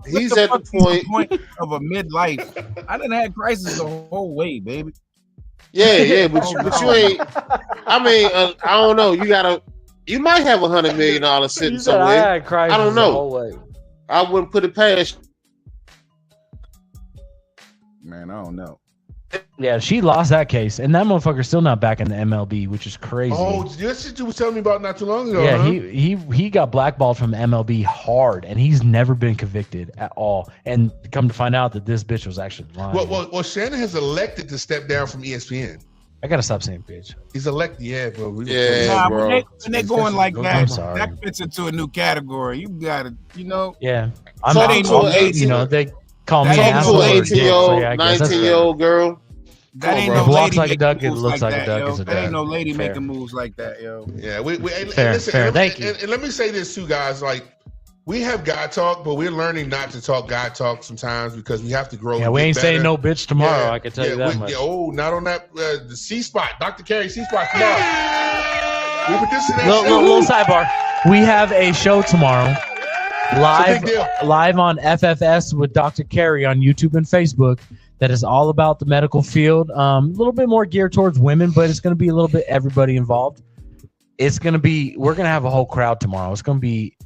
he's at the point of a midlife. I didn't have crisis the whole way, baby. Yeah, but you ain't. I mean, I don't know. You might have $100 million sitting somewhere. I don't know. I wouldn't put it past. Man, I don't know. Yeah, she lost that case, and that motherfucker's still not back in the MLB, which is crazy. Oh, that's what you was telling me about not too long ago. Yeah, huh? he got blackballed from MLB hard, and he's never been convicted at all. And come to find out that this bitch was actually lying. Well, Shannon has elected to step down from ESPN. I gotta stop saying bitch. He's elected, yeah, bro. bro. When they going like that, sorry. that fits into a new category. You gotta, Yeah, they call me That an ain't asshole. 18-year-old, 19-year-old girl. That ain't It no walks lady like a duck, making it moves looks like a that, duck, yo. it's a That ain't duck. no lady Fair. making moves like that, yo. Yeah, and Fair, listen, fair. And, Thank you. And let me say this too, guys. Like, we have God talk, but we're learning not to talk God talk sometimes because we have to grow. Yeah, we ain't saying no bitch tomorrow. I can tell you that much. Not on that the C spot, Dr. Carey C spot tomorrow. We're producing that Little sidebar. We have a show tomorrow, live on FFS with Dr. Carey on YouTube and Facebook. That is all about the medical field. A little bit more geared towards women, but it's going to be a little bit everybody involved. It's going to be. We're going to have a whole crowd tomorrow. It's going to be.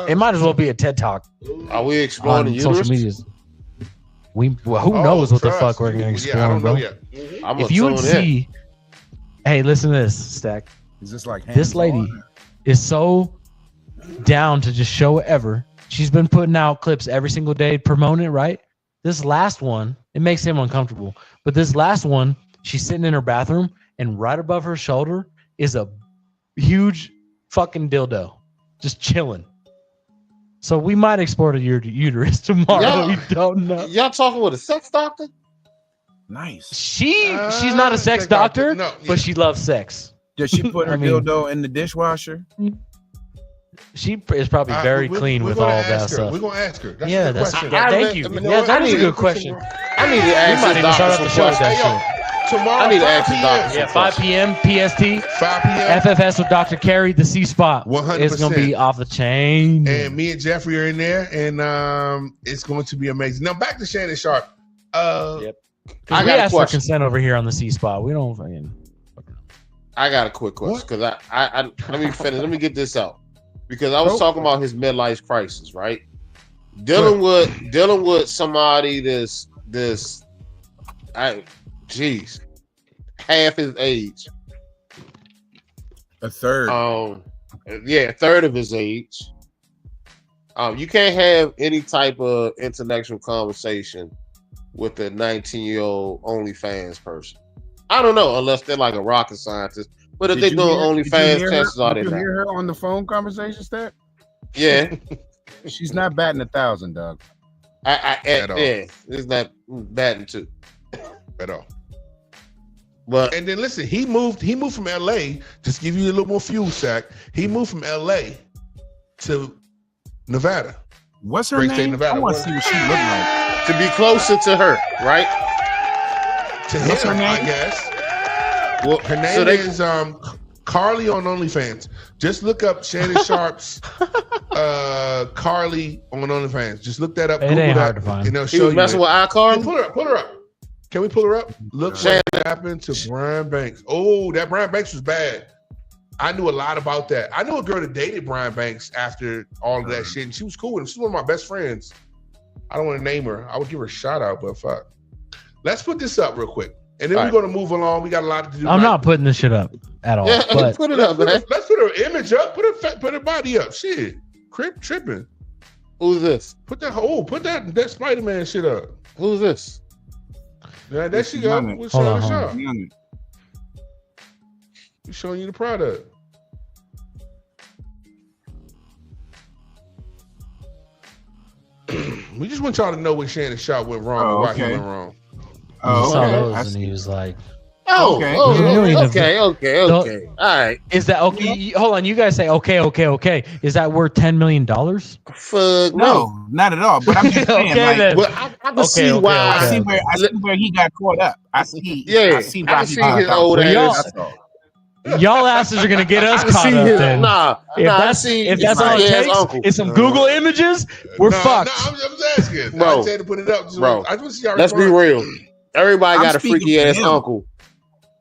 It might as well be a TED Talk. Are we exploring the social uterus? medias? Who knows what the fuck we're going to explore, I don't bro? know yet. If you would see, hey, listen to this, Stack. Is this like This lady is so down to just show whatever. She's been putting out clips every single day, promoting it, right? This last one, it makes him uncomfortable. But this last one, she's sitting in her bathroom, and right above her shoulder is a huge fucking dildo, just chilling. So we might explore the uterus tomorrow. We don't know. Y'all talking with a sex doctor? Nice. She's not a sex doctor, but she loves sex. Does she put her dildo in the dishwasher? She is probably very clean with all that stuff. We're gonna ask her. That's Yeah, a good question. thank you. Yeah, that is a good question. I need to ask We might even start off the show with that shit. Tomorrow, I need to ask the 5 doctor. Yeah, 5 p.m. PST. 5 p.m. FFS with Dr. Carey, the C spot. 100%. It's gonna be off the chain. And me and Jeffrey are in there, and it's going to be amazing. Now back to Shannon Sharp. Yep. I We got a asked for question. consent over here on the C spot. We don't fucking. I got a quick question because I let me finish. Let me get this out because I was talking about his midlife crisis, right? Dealing with somebody half his age, a third. A third of his age. You can't have any type of intellectual conversation with a 19-year-old OnlyFans person. I don't know, unless they're like a rocket scientist. But if they're doing OnlyFans, chances are they're not. Did you hear her on the phone conversation, Stat? Yeah. She's not batting 1,000, dog. It's not batting two at all. But and then listen, he moved from LA. Just give you a little more fuel, Sack. He moved from LA to Nevada. What's her Great name? State, Nevada. I want to see what she look like. To be closer to her, right? To What's him, her name? I guess. Well, her name is Carly on OnlyFans. Just look up Shannon Sharp's Carly on OnlyFans. Just look that up. It Google ain't that, hard to find. And they'll He show was you. messing with iCarly? Pull her up. Can we pull her up? Look what happened to Brian Banks. Oh, that Brian Banks was bad. I knew a lot about that. I knew a girl that dated Brian Banks after all of that shit, and she was cool with him. She's one of my best friends. I don't want to name her. I would give her a shout out, but fuck. Let's put this up real quick. And then we're going to move along. We got a lot to do. I'm not putting this shit up at all. Yeah, But put it up, man. Let's put her image up. Put her body up. Shit. Crip tripping. Who's this? Put that Spider-Man shit up. Who's this? Yeah, there she go. With Hold on, Shannon hold Sharp. Young. We're showing you the product. We just want y'all to know when Shannon Sharp went wrong and why he went wrong. I saw okay. those and he was like, Okay. Okay. All right. "Is that okay?" Hold on, you guys say, "Okay." Is that worth $10 million? Fuck No, not at all. But I'm just saying, Okay, like, then. Well, I can see why. I see where he got caught up. I see why I he see got his caught old up. ass. Y'all asses are gonna get us I caught see up his then. if If that's all it takes, uncle. it's some Google images. We're fucked. No, I'm just asking. Bro. I said to put it up. Bro, I just want to see y'all let's be respond. real. Everybody I'm got a speaking freaky for ass him. uncle.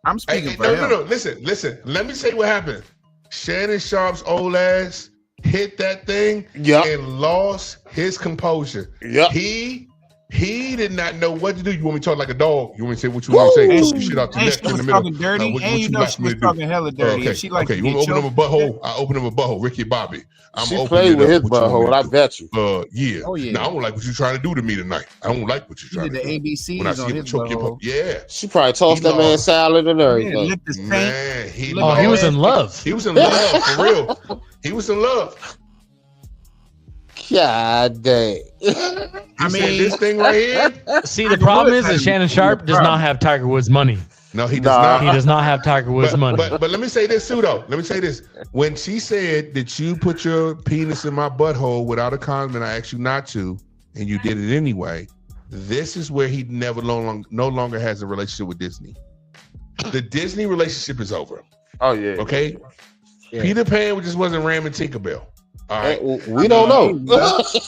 I'm speaking for him. No. Listen. Let me say what happened. Shannon Sharp's old ass hit that thing Yep. and lost his composure. Yep. He He did not know what to do. You want me to talk like a dog? You want me to say what you want to say? You shit out the neck in the middle. Dirty. What and you know she was talking hella dirty. Okay, She like okay. You want me to open up a butthole? I open up a butthole. Ricky Bobby. She played with his butthole. I bet you. Yeah. Oh yeah. Now I don't like what you're trying to do to me tonight. I don't like what you're trying to do. The ABCs when I see on him his choke your butthole. Yeah. She probably tossed that man salad and everything. Man, he was in love. He was in love for real. He was in love. God dang. I mean, this thing right here. See, the problem is that Shannon Sharp does not have Tiger Woods' money. No, he does not. He does not have Tiger Woods' money. But let me say this, too, though. Let me say this. When she said that you put your penis in my butthole without a condom and I asked you not to, and you did it anyway, this is where he no longer has a relationship with Disney. The Disney relationship is over. Oh, yeah. Okay? Yeah. Peter Pan just wasn't ramming Tinkerbell. All right. We don't know.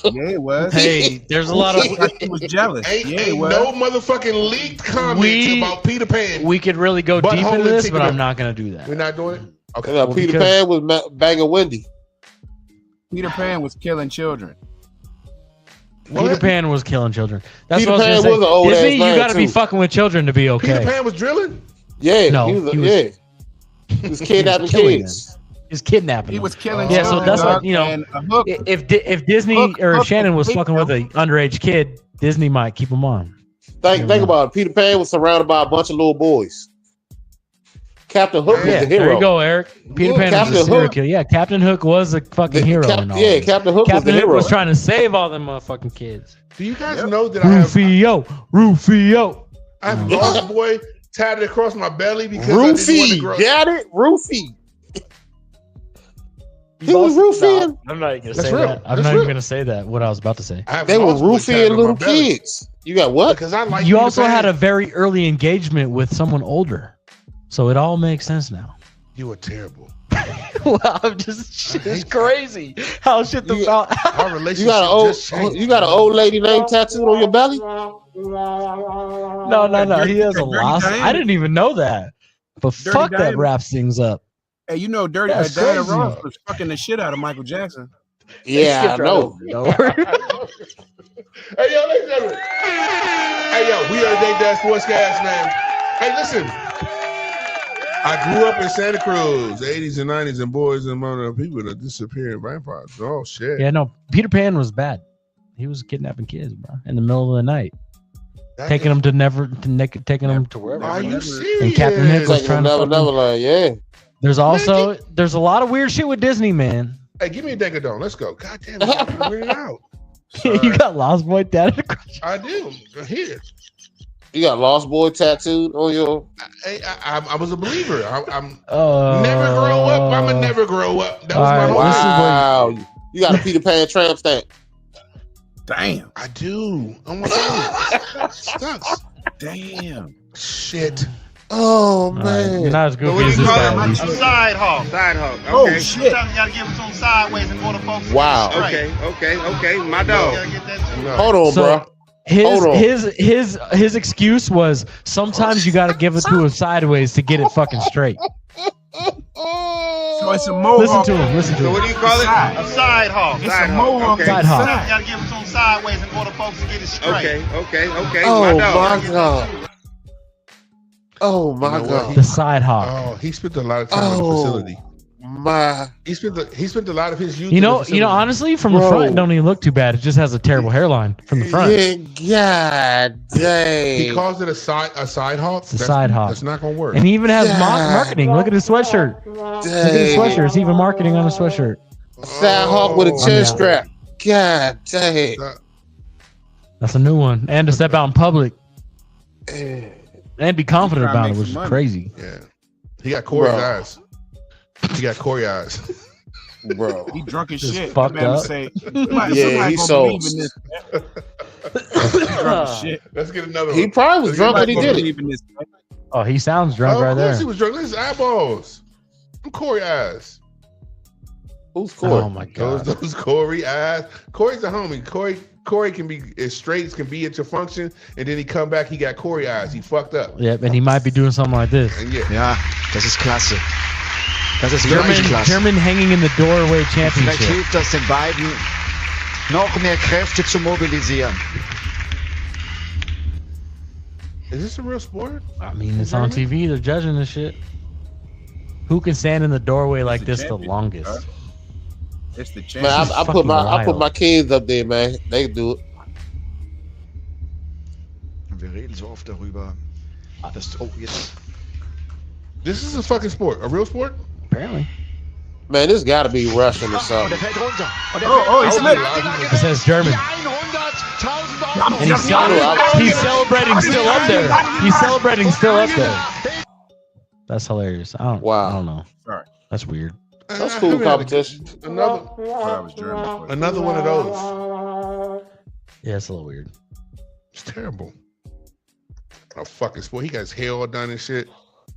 Yeah, it was. Hey, there's a lot of. He was jealous. Ain't no motherfucking leaked comments about Peter Pan. We could really go deep into this, but I'm not going to do that. We're not doing it? Okay. Well, Peter Pan was banging Wendy. Peter Pan was killing children. Peter Pan was killing children. That's Peter what I was Pan going to say. was an old Disney, ass you got to man, be too. fucking with children to be okay. Peter Pan was drilling? Yeah. No, He was kidnapping kids. He's kidnapping. He was killing. Yeah, so that's what, you know. And a hook, if Disney or Shannon was fucking with an underage kid, Disney might keep him on. Think about it. Peter Pan was surrounded by a bunch of little boys. Captain Hook was the hero. There you go, Eric. Peter Pan was a serial killer. Yeah, Captain Hook was a fucking hero. Captain Hook was the hero. Was trying to save all them motherfucking kids. Do you guys know that I have Rufio? I have Lost Boy tatted across my belly because Rufy, I didn't want to grow. Got it? Rufy. He was roofing. I'm not even gonna say that. I'm not even gonna say that. What I was about to say. They were roofing little kids. You got what? Because I like. You also had a very early engagement with someone older, so it all makes sense now. You were terrible. Well, I'm just it's crazy how shit the our relationship. You got an old lady name tattooed on your belly? No. He has a loss. I didn't even know that. But fuck that wraps things up. Hey, you know, Diana Ross was fucking the shit out of Michael Jackson. Yeah, I know. Hey, yo, ladies and gentlemen. Hey, yo, we are the Dank Sportscast, man. Hey, listen. I grew up in Santa Cruz, 80s and 90s, and boys and mother people that disappearing vampires. Oh, shit. Yeah, no, Peter Pan was bad. He was kidnapping kids, bro, in the middle of the night. Taking them taking them to wherever. Are you serious? And Captain Hook was trying to like, yeah. There's a lot of weird shit with Disney, man. Hey, give me a Dankadon. Let's go. God damn it, I'm weird out. You got Lost Boy tatted across. I do. Here. You got Lost Boy tattooed on your. I was a believer. I'm never grow up. I'm a never grow up. That was my whole Wow. You got a Peter Pan tramp stamp. Damn. I do. Oh my god. Sucks. Damn. Shit. Oh man. You're not as goofy as this guy. A side hawk. Side hawk. Okay. Oh shit. Sometimes you gotta give them some sideways and go to folks. Wow. Okay. My dog. Hold on, bro. His excuse was sometimes you got to give it to him sideways to get it fucking straight. So it's a mohawk. Listen to him. So what do you call it? A side hawk. It's a mohawk. Side hawk. Sometimes you gotta give them some sideways and go to folks to get it straight. Okay. Oh my god. Oh my god. The side hawk. Oh, he spent a lot of time in the facility. He spent a lot of his youth. You know, honestly, from the front, it don't even look too bad. It just has a terrible hairline from the front. Yeah, god dang. He calls it a side hawk. It's a side hawk. That's not gonna work. And he even has marketing. Look at his sweatshirt. Dang. Look at his sweatshirt. It's even marketing on his sweatshirt. Side hawk with a chin strap. God dang. That's a new one. And to step out in public. And be confident about it, which is crazy. Yeah. He got Corey's eyes. He got Corey eyes. Bro. He drunk as Just shit. fucked up. He's so. Shit. Let's get another one. He probably was drunk when he did it. Oh, he sounds drunk right there. Of course he was drunk. Look at his eyeballs. I'm Corey eyes. Who's Corey? Oh my god. Those Corey eyes. Corey's a homie. Corey can be as straight as can be at your function, and then he come back, he got Corey eyes. He fucked up. Yep, and he might be doing something like this. And Ja, das ist klasse. Das ist wirklich klasse. German hanging in the doorway championship. Vielleicht hilft das den beiden, noch mehr Kräfte zu mobilisieren. Is this a real sport? I mean, it's on TV. They're judging this shit. Who can stand in the doorway like this the longest? It's the champion. Man, I put my kids up there, man. They can do it. Wir reden so oft darüber. This is a fucking sport. A real sport? Apparently. Man, this got to be Russian or something. He slipped. It says German. And he's celebrating still up there. He's celebrating still up there. That's hilarious. I don't know. Sorry. That's weird. That's cool competition. Another one of those. Yeah, it's a little weird. It's terrible. A fucking sport. He got his hair all done and shit.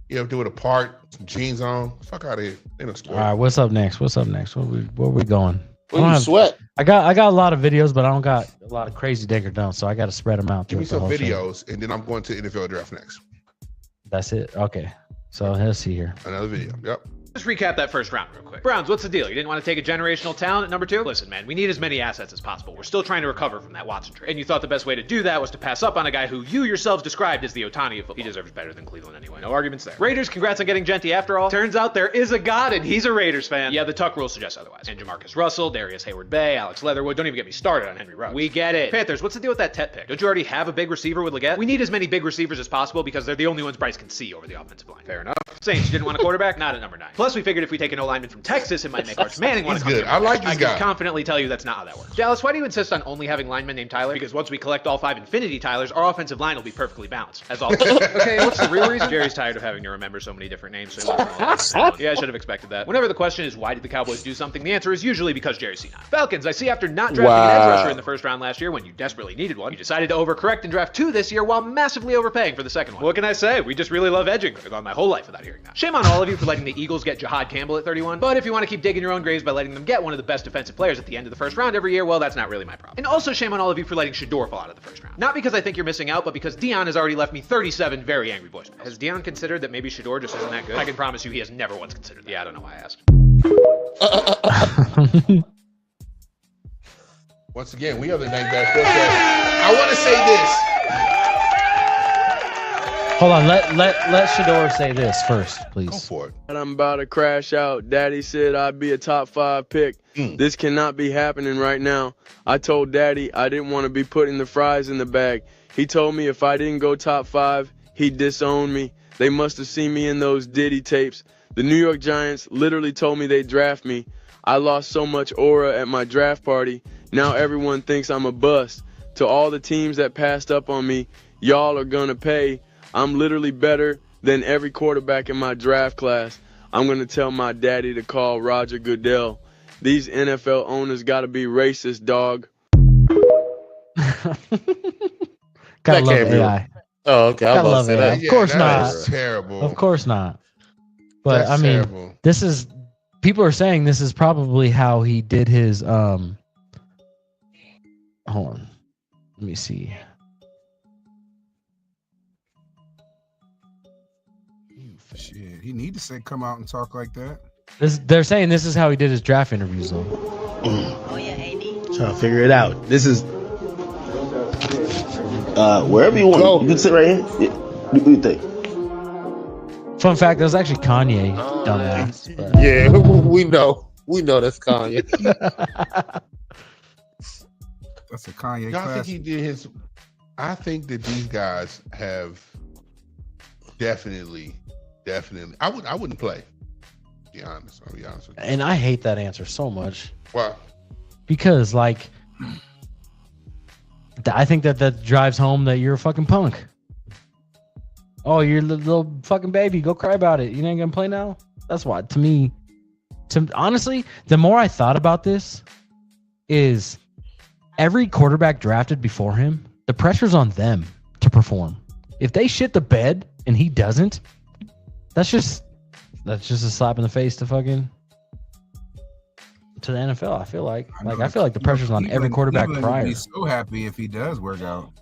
You have to do it apart, some jeans on. Fuck out of here. Ain't no sport. All right, what's up next? Where we going? Sweat. I got a lot of videos, but I don't got a lot of crazy dinker dumps, so I got to spread them out. Give me some videos, and then I'm going to NFL draft next. That's it. Okay. So let's see here. Another video. Yep. Just recap that first round real quick. Browns, what's the deal? You didn't want to take a generational talent at number 2? Listen, man, we need as many assets as possible. We're still trying to recover from that Watson trade. And you thought the best way to do that was to pass up on a guy who you yourselves described as the Ohtani of football. He deserves better than Cleveland anyway. No arguments there. Raiders, congrats on getting Genty after all. Turns out there is a God and he's a Raiders fan. Yeah, the Tuck rule suggests otherwise. And Jamarcus Russell, Darius Hayward-Bay, Alex Leatherwood. Don't even get me started on Henry Ruggs. We get it. Panthers, what's the deal with that Tet pick? Don't you already have a big receiver with Leggett? We need as many big receivers as possible because they're the only ones Bryce can see over the offensive line. Fair enough. Saints, you didn't want a quarterback? Not at number 9. Plus, we figured if we take an lineman from Texas, it might make Arch Manning want to come. He's good. I like this guy. I can confidently tell you that's not how that works. Dallas, why do you insist on only having linemen named Tyler? Because once we collect all 5 Infinity Tylers, our offensive line will be perfectly balanced. As always. Okay, what's the real reason? Jerry's tired of having to remember so many different names. So yeah, I should have expected that. Whenever the question is why did the Cowboys do something, the answer is usually because Jerry's senile. Falcons, I see after not drafting an edge rusher in the first round last year when you desperately needed one, you decided to overcorrect and draft 2 this year while massively overpaying for the second one. What can I say? We just really love edging. I've gone my whole life without hearing that. Shame on all of you for letting the Eagles get Jahad Campbell at 31. But if you want to keep digging your own graves by letting them get one of the best defensive players at the end of the first round every year, well, that's not really my problem. And also shame on all of you for letting Shador fall out of the first round. Not because I think you're missing out, but because Dion has already left me 37 very angry voicemails. Has Dion considered that maybe Shador just isn't that good? I can promise you he has never once considered that. Yeah, I don't know why I asked. Once again, we are the Dank Podcast. I want to say this. Hold on, let Shador say this first, please. Go for it. I'm about to crash out. Daddy said I'd be a top 5 pick. This cannot be happening right now. I told Daddy I didn't want to be putting the fries in the bag. He told me if I didn't go top 5, he'd disown me. They must have seen me in those Diddy tapes. The New York Giants literally told me they'd draft me. I lost so much aura at my draft party. Now everyone thinks I'm a bust. To all the teams that passed up on me, y'all are gonna pay. I'm literally better than every quarterback in my draft class. I'm going to tell my daddy to call Roger Goodell. These NFL owners got to be racist, dog. Gotta love AI. Oh, okay. Gotta love AI. Of course not. Terrible. Of course not. But That's I mean, terrible. this is, people are saying this is probably how he did his, hold on. Let me see. Shit, he need to come out and talk like that. They're saying this is how he did his draft interviews, though. Oh yeah, AD. Trying to figure it out. This is wherever you want. You can sit right here. Yeah. What do you think? Fun fact, that was actually Kanye. Dumbass. But. Yeah, we know. We know that's Kanye. That's a Kanye Y'all classic. think he did his? I think that these guys have definitely. I wouldn't play. To be honest. I'll be honest with you. And I hate that answer so much. Why? Because like, I think that drives home that you're a fucking punk. Oh, you're a little fucking baby. Go cry about it. You ain't gonna play now. That's why. To me, honestly, the more I thought about this, is every quarterback drafted before him, the pressure's on them to perform. If they shit the bed and he doesn't, that's just a slap in the face to the NFL. I feel like the pressure's on every quarterback prior. Would be so happy if he does work out.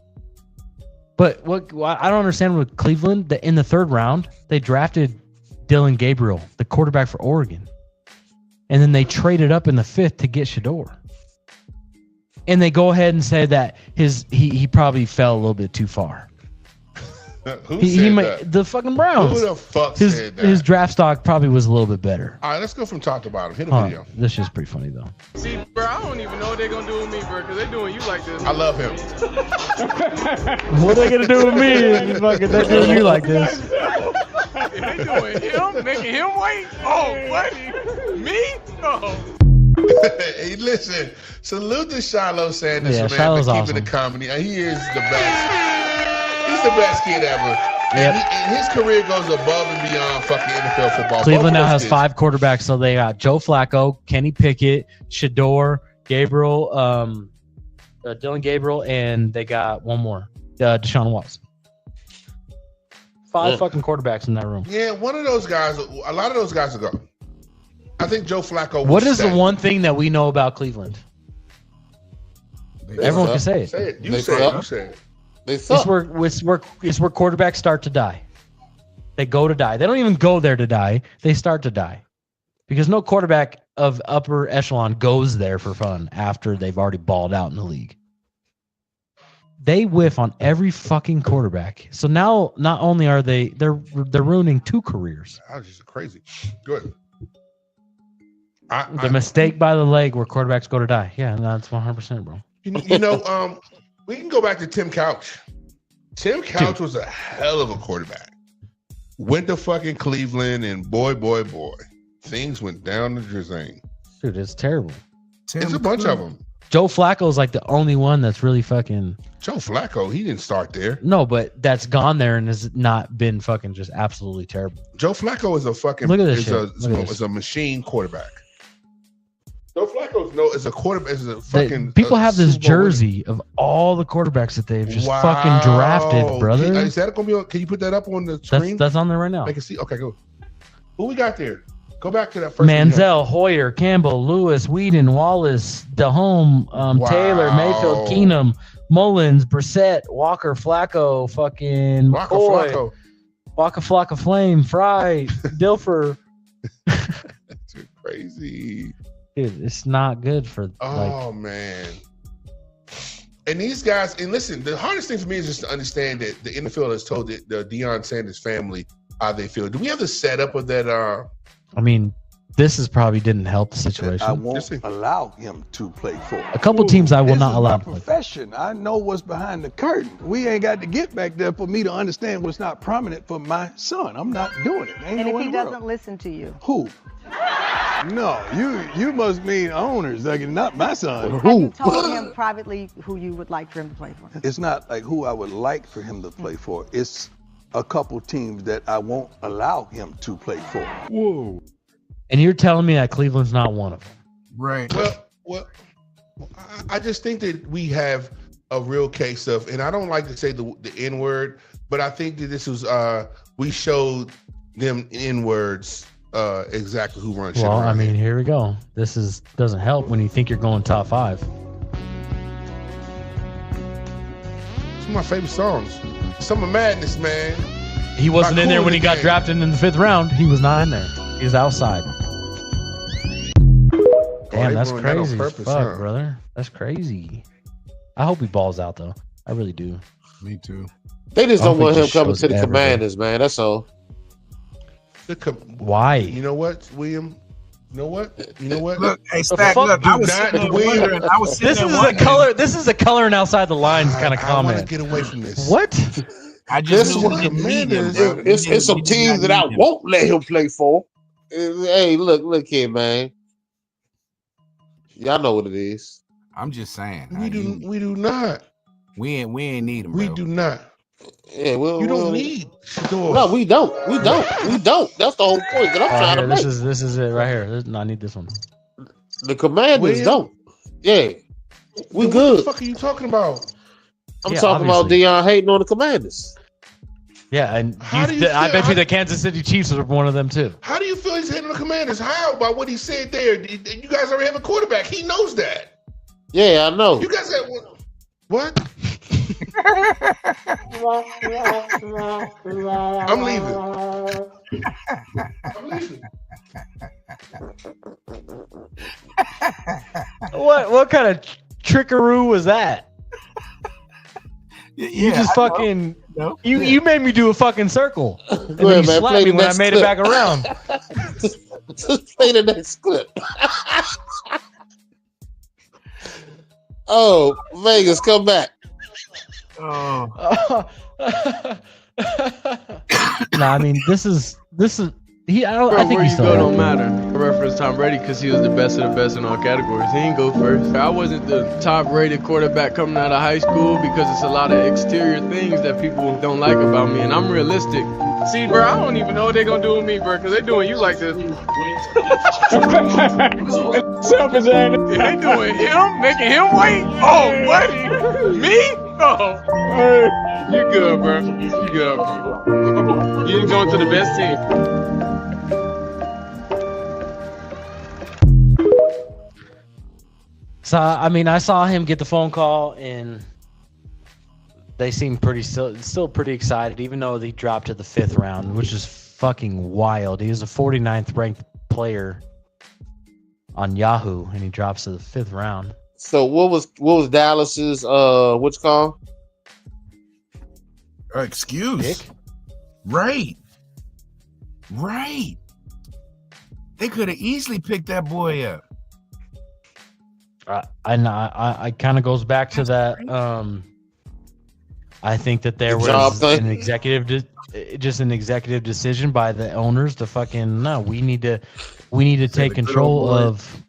But what I don't understand with Cleveland, that in the 3rd round they drafted Dylan Gabriel, the quarterback for Oregon, and then they traded up in the 5th to get Shador, and they go ahead and say that he probably fell a little bit too far. Who said that? The fucking Browns. Who the fuck said that? His draft stock probably was a little bit better. All right, let's go from top to bottom. Hit a video. This shit's pretty funny though. See, bro, I don't even know what they're gonna do with me, bro, because they're doing you like this. I love him. What are they gonna do with me? Fucking they're doing you like this. They doing him, making him wait. Oh, buddy, me? No. Hey, listen, salute to Shiloh Sanders, man, Shiloh's for keeping awesome. the comedy. He is the best. He's the best kid ever. And his career goes above and beyond fucking NFL football. Cleveland now has 5 quarterbacks, so they got Joe Flacco, Kenny Pickett, Shador, Gabriel, Dylan Gabriel, and they got one more, Deshaun Watson. 5 fucking quarterbacks in that room. Yeah, one of those guys, a lot of those guys will go. I think Joe Flacco. What is the one thing that we know about Cleveland? Everyone can say it. Say it. You say it. You say it. It's where quarterbacks start to die. They go to die. They don't even go there to die. They start to die. Because no quarterback of upper echelon goes there for fun after they've already balled out in the league. They whiff on every fucking quarterback. So now not only are they're ruining 2 careers. That was just crazy. Good. The mistake by the leg where quarterbacks go to die. Yeah, that's 100%, bro. You know, we can go back to Tim Couch. Tim Couch was a hell of a quarterback. Went to fucking Cleveland, and boy, things went down the drain. Dude, it's terrible. It's a bunch of them. Joe Flacco is like the only one that's really fucking. Joe Flacco, he didn't start there. No, but that's gone there and has not been fucking just absolutely terrible. Joe Flacco is a fucking. Look at this is a machine quarterback. Joe Flacco is a quarterback. Is a fucking. People have this jersey of all the quarterbacks that they've just fucking drafted, brother. Is that gonna be? Can you put that up on the screen? That's on there right now. I can see. Okay, go. Who we got there? Go back to that first. Manziel, Hoyer, Campbell, Lewis, Whedon, Wallace, Dahome, Taylor, Mayfield, Keenum, Mullins, Brissett, Walker, Flacco, fucking McCoy, Waka Flocka Flame, Fry, Dilfer. That's crazy. Dude, it's not good for. Man. And these guys, and listen, the hardest thing for me is just to understand that the NFL has told the Deion Sanders family how they feel. Do we have the setup of that? I mean, this is probably didn't help the situation. I won't allow him to play for. A couple teams I will not allow. This is my profession. I know what's behind the curtain. We ain't got to get back there for me to understand what's not prominent for my son. I'm not doing it. And if he doesn't listen to you? Who? No, you must mean owners, like not my son. Have you told him privately who you would like for him to play for? It's not like who I would like for him to play for. It's a couple teams that I won't allow him to play for. Whoa. And you're telling me that Cleveland's not one of them? Right. Well, I just think that we have a real case of, and I don't like to say the N word, but I think that this was we showed them N words exactly who runs shit. Well, I mean, here we go. This doesn't help when you think you're going top 5. It's one of my favorite songs. Summer Madness, man. He wasn't in there when he got drafted in the 5th round. He was not in there. He was outside. Damn, that's crazy. Fuck, brother. That's crazy. I hope he balls out, though. I really do. Me too. They just don't want him coming to the Commanders, man. That's all. Why? You know what, William? You know what? Look, hey, Stack, look, I was sitting there wondering. This is a coloring outside the lines kind of comment. I want to get away from this. What? I just knew we didn't need him, bro. It's some teams that I won't let him play for. Hey, look here, man. Y'all know what it is. I'm just saying. We do not. We ain't need him. We do not. Yeah, well, you don't need Shador. No, we don't. We don't. That's the whole point that I'm trying to make. This is it right here. I need this one. The Commanders don't. Yeah, we good. What the fuck are you talking about? I'm talking about Deion hating on the Commanders. Yeah, and I bet you the Kansas City Chiefs are one of them too. How do you feel he's hating on the Commanders? How? By what he said there. You guys already have a quarterback. He knows that. Yeah, I know. You guys have what? I'm leaving. What kind of trickaroo was that? Yeah, you just fucking though. You made me do a fucking circle. And Go then ahead, you man. slapped Play me the when I next made clip. it back around. Just play the next clip. Oh, Vegas, come back. Oh. Nah, I mean, this is he. I Bro, think where he's you still go right. don't matter. I reference Tom Brady because he was the best of the best in all categories. He didn't go first. I wasn't the top-rated quarterback coming out of high school because it's a lot of exterior things that people don't like about me, and I'm realistic. See, bro, I don't even know what they're gonna do with me, bro, because they're doing you like this. Selfish ass. They doing him, making him wait. Oh, buddy, me? Oh, you good, bro? You good, bro? You going to the best team. So I mean, I saw him get the phone call, and they seem still pretty excited, even though they dropped to the 5th round, which is fucking wild. He was a 49th ranked player on Yahoo, and he drops to the 5th round. So what was Dallas's what's it called? Excuse. Pick? Right. They could have easily picked that boy up. I kind of goes back to that. I think that there was an executive decision by the owners to fucking no. We need to take control of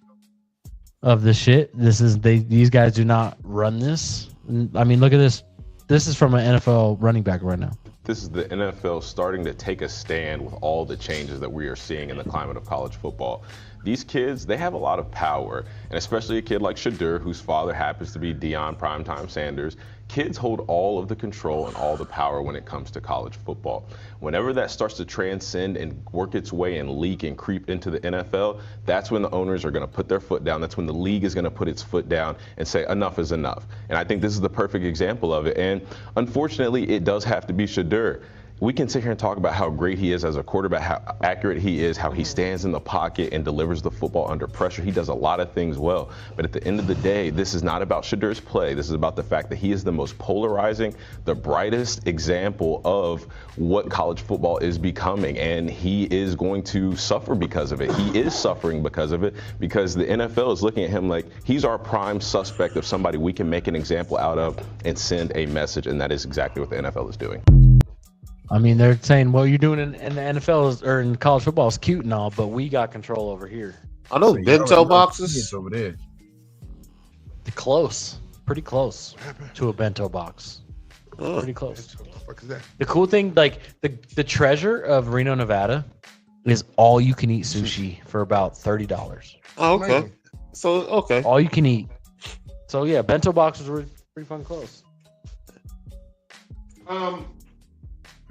the shit. These guys do not run this. I mean, look at this. This is from an NFL running back right now. This is the NFL starting to take a stand with all the changes that we are seeing in the climate of college football. These kids, they have a lot of power, and especially a kid like Shadur, whose father happens to be Deion Primetime Sanders. Kids hold all of the control and all the power when it comes to college football. Whenever that starts to transcend and work its way and leak and creep into the NFL, that's when the owners are going to put their foot down. That's when the league is going to put its foot down and say enough is enough. And I think this is the perfect example of it. And unfortunately, it does have to be Shadur. We can sit here and talk about how great he is as a quarterback, how accurate he is, how he stands in the pocket and delivers the football under pressure. He does a lot of things well. But at the end of the day, this is not about Shadur's play. This is about the fact that he is the most polarizing, the brightest example of what college football is becoming. And he is going to suffer because of it. He is suffering because of it, because the NFL is looking at him like he's our prime suspect of somebody we can make an example out of and send a message. And that is exactly what the NFL is doing. I mean, they're saying what you're doing in the NFL or in college football is cute and all, but we got control over here. Are those bento boxes over there? Pretty close to a bento box. Pretty close. What the fuck is that? The cool thing, like the treasure of Reno, Nevada, is all you can eat sushi for about $30. Oh, okay. So okay. All you can eat. So yeah, bento boxes were pretty fun close.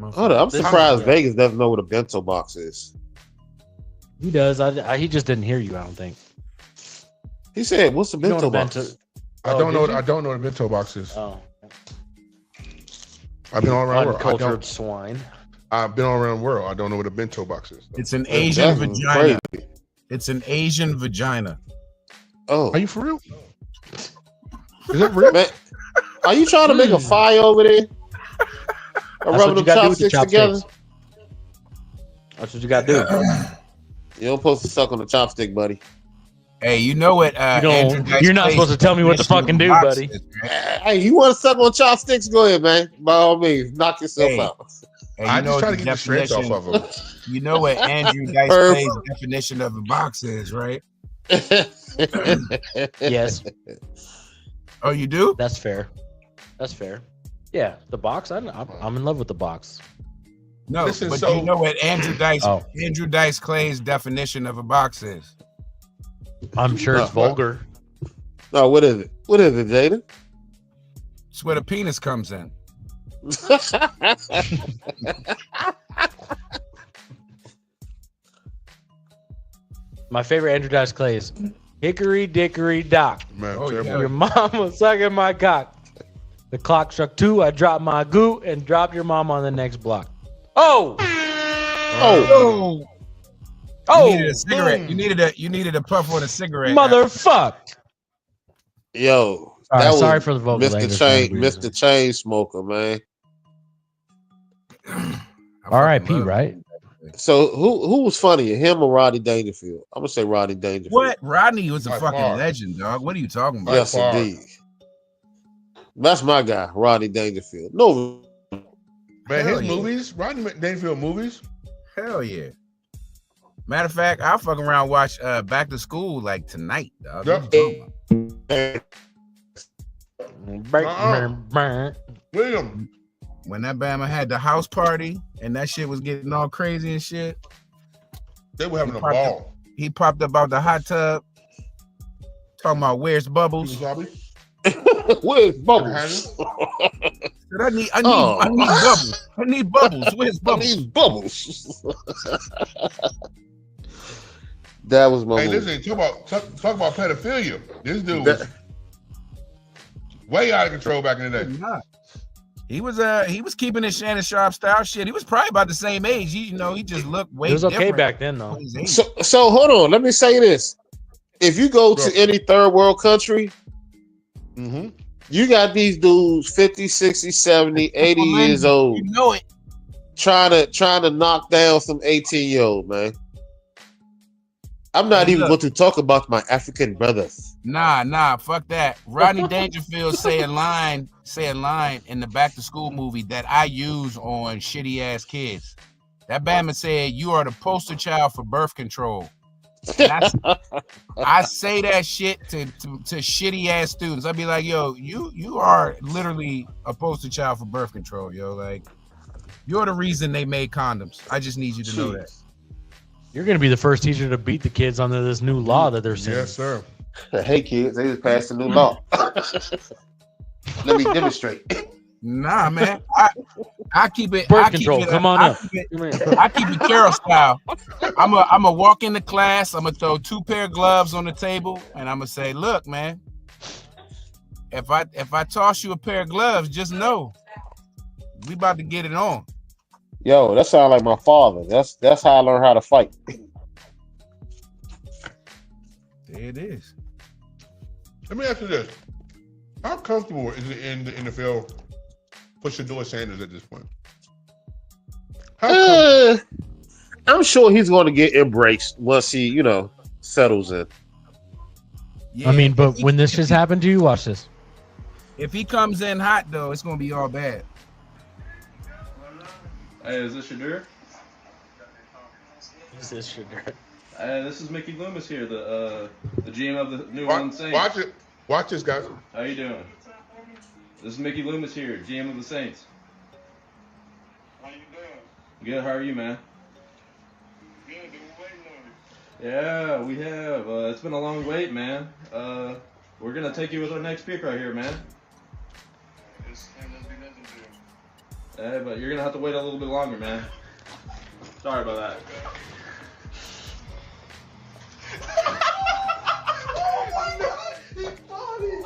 Hold on, I'm surprised Vegas doesn't know what a bento box is. He does. He just didn't hear you, I don't think. He said, "What's a bento box?" I don't know what a bento box is. Oh. I've been all around the world. Uncultured swine. I've been all around the world. I don't know what a bento box is. It's an Asian vagina. It's an Asian vagina. Oh, are you for real? Is that real? Man, are you trying to make a fire over there? Or rubbing them chopsticks together? That's what you got to do. You don't supposed to suck on the chopstick, buddy. Hey, you know what? You're not supposed to tell me what to fucking do, buddy. Hey, you want to suck on chopsticks? Go ahead, man. By all means, knock yourself out. Hey, I just try to get the strength off of them. You know what Andrew Dice Clay's definition of a box is, right? Yes. Oh, you do? That's fair. Yeah, the box. I'm in love with the box. No, but you know what Andrew Dice Clay's definition of a box is? I'm sure it's vulgar. No, what is it? What is it, Jaden? It's where the penis comes in. My favorite Andrew Dice Clay is Hickory Dickory Dock. Man, your mama sucking my cock. The clock struck 2. I dropped my goo and dropped your mom on the next block. Oh! You needed a cigarette. You needed a puff on a cigarette. Motherfuck. Yo, sorry for the vocal Mr. Chain Smoker, man. R.I.P. Right? So who was funnier, him or Rodney Dangerfield? I'm gonna say Rodney Dangerfield. What? Rodney was a By fucking far. legend, dog. What are you talking about? Yes, indeed. That's my guy, Rodney Dangerfield. No, man, his movies, Rodney Dangerfield movies. Hell yeah. Matter of fact, I'll fucking around watch Back to School like tonight, dog. William. When that Bama had the house party and that shit was getting all crazy and shit. They were having a ball. He popped up out the hot tub. Talking about where's Bubbles? Where's Bubbles? I need Bubbles. I need Bubbles. Where's Bubbles? I need Bubbles. That was my Hey, movie. listen, talk about pedophilia. This dude was way out of control back in the day. He was keeping his Shannon Sharp style shit. He was probably about the same age. He just looked way different. It was okay back then, though. So hold on. Let me say this. If you go to any third world country, you got these dudes 50, 60, 70, 80 years old. You know it. Trying to knock down some 18-year-old, man. I'm not even going to talk about my African brothers. Nah, fuck that. Rodney Dangerfield say a line in the Back to School movie that I use on shitty ass kids. That Bama said, "You are the poster child for birth control." I say that shit to shitty ass students. I'd be like, "Yo, you are literally a poster child for birth control, yo. Like, you're the reason they made condoms. I just need you to know that." You're going to be the first teacher to beat the kids under this new law that they're saying. Yes, sir. Hey, kids, they just passed a new law. Let me demonstrate. Nah, man. I keep it. Birth control. Come on up. I keep it Carol style. I'm a walk into class. I'm gonna throw 2 pair of gloves on the table, and I'm gonna say, "Look, man. If I toss you a pair of gloves, just know we about to get it on." Yo, that sounds like my father. That's how I learned how to fight. There it is. Let me ask you this: how comfortable is it in the NFL for Shedeur Sanders at this point? I'm sure he's going to get embraced once he, settles in. Yeah, I mean, but when this just happened to you, watch this. If he comes in hot, though, it's going to be all bad. Hey, is this Shedeur? Is this Shedeur? This is Mickey Loomis here, the GM of the New Orleans Saints. Watch it. Watch this, guys. How you doing? This is Mickey Loomis here, GM of the Saints. How you doing? Good. How are you, man? Good. Been waiting on you. Yeah, we have. It's been a long wait, man. We're gonna take you with our next pick right here, man. But you're gonna have to wait a little bit longer, man. Sorry about that. Oh my God, he's funny.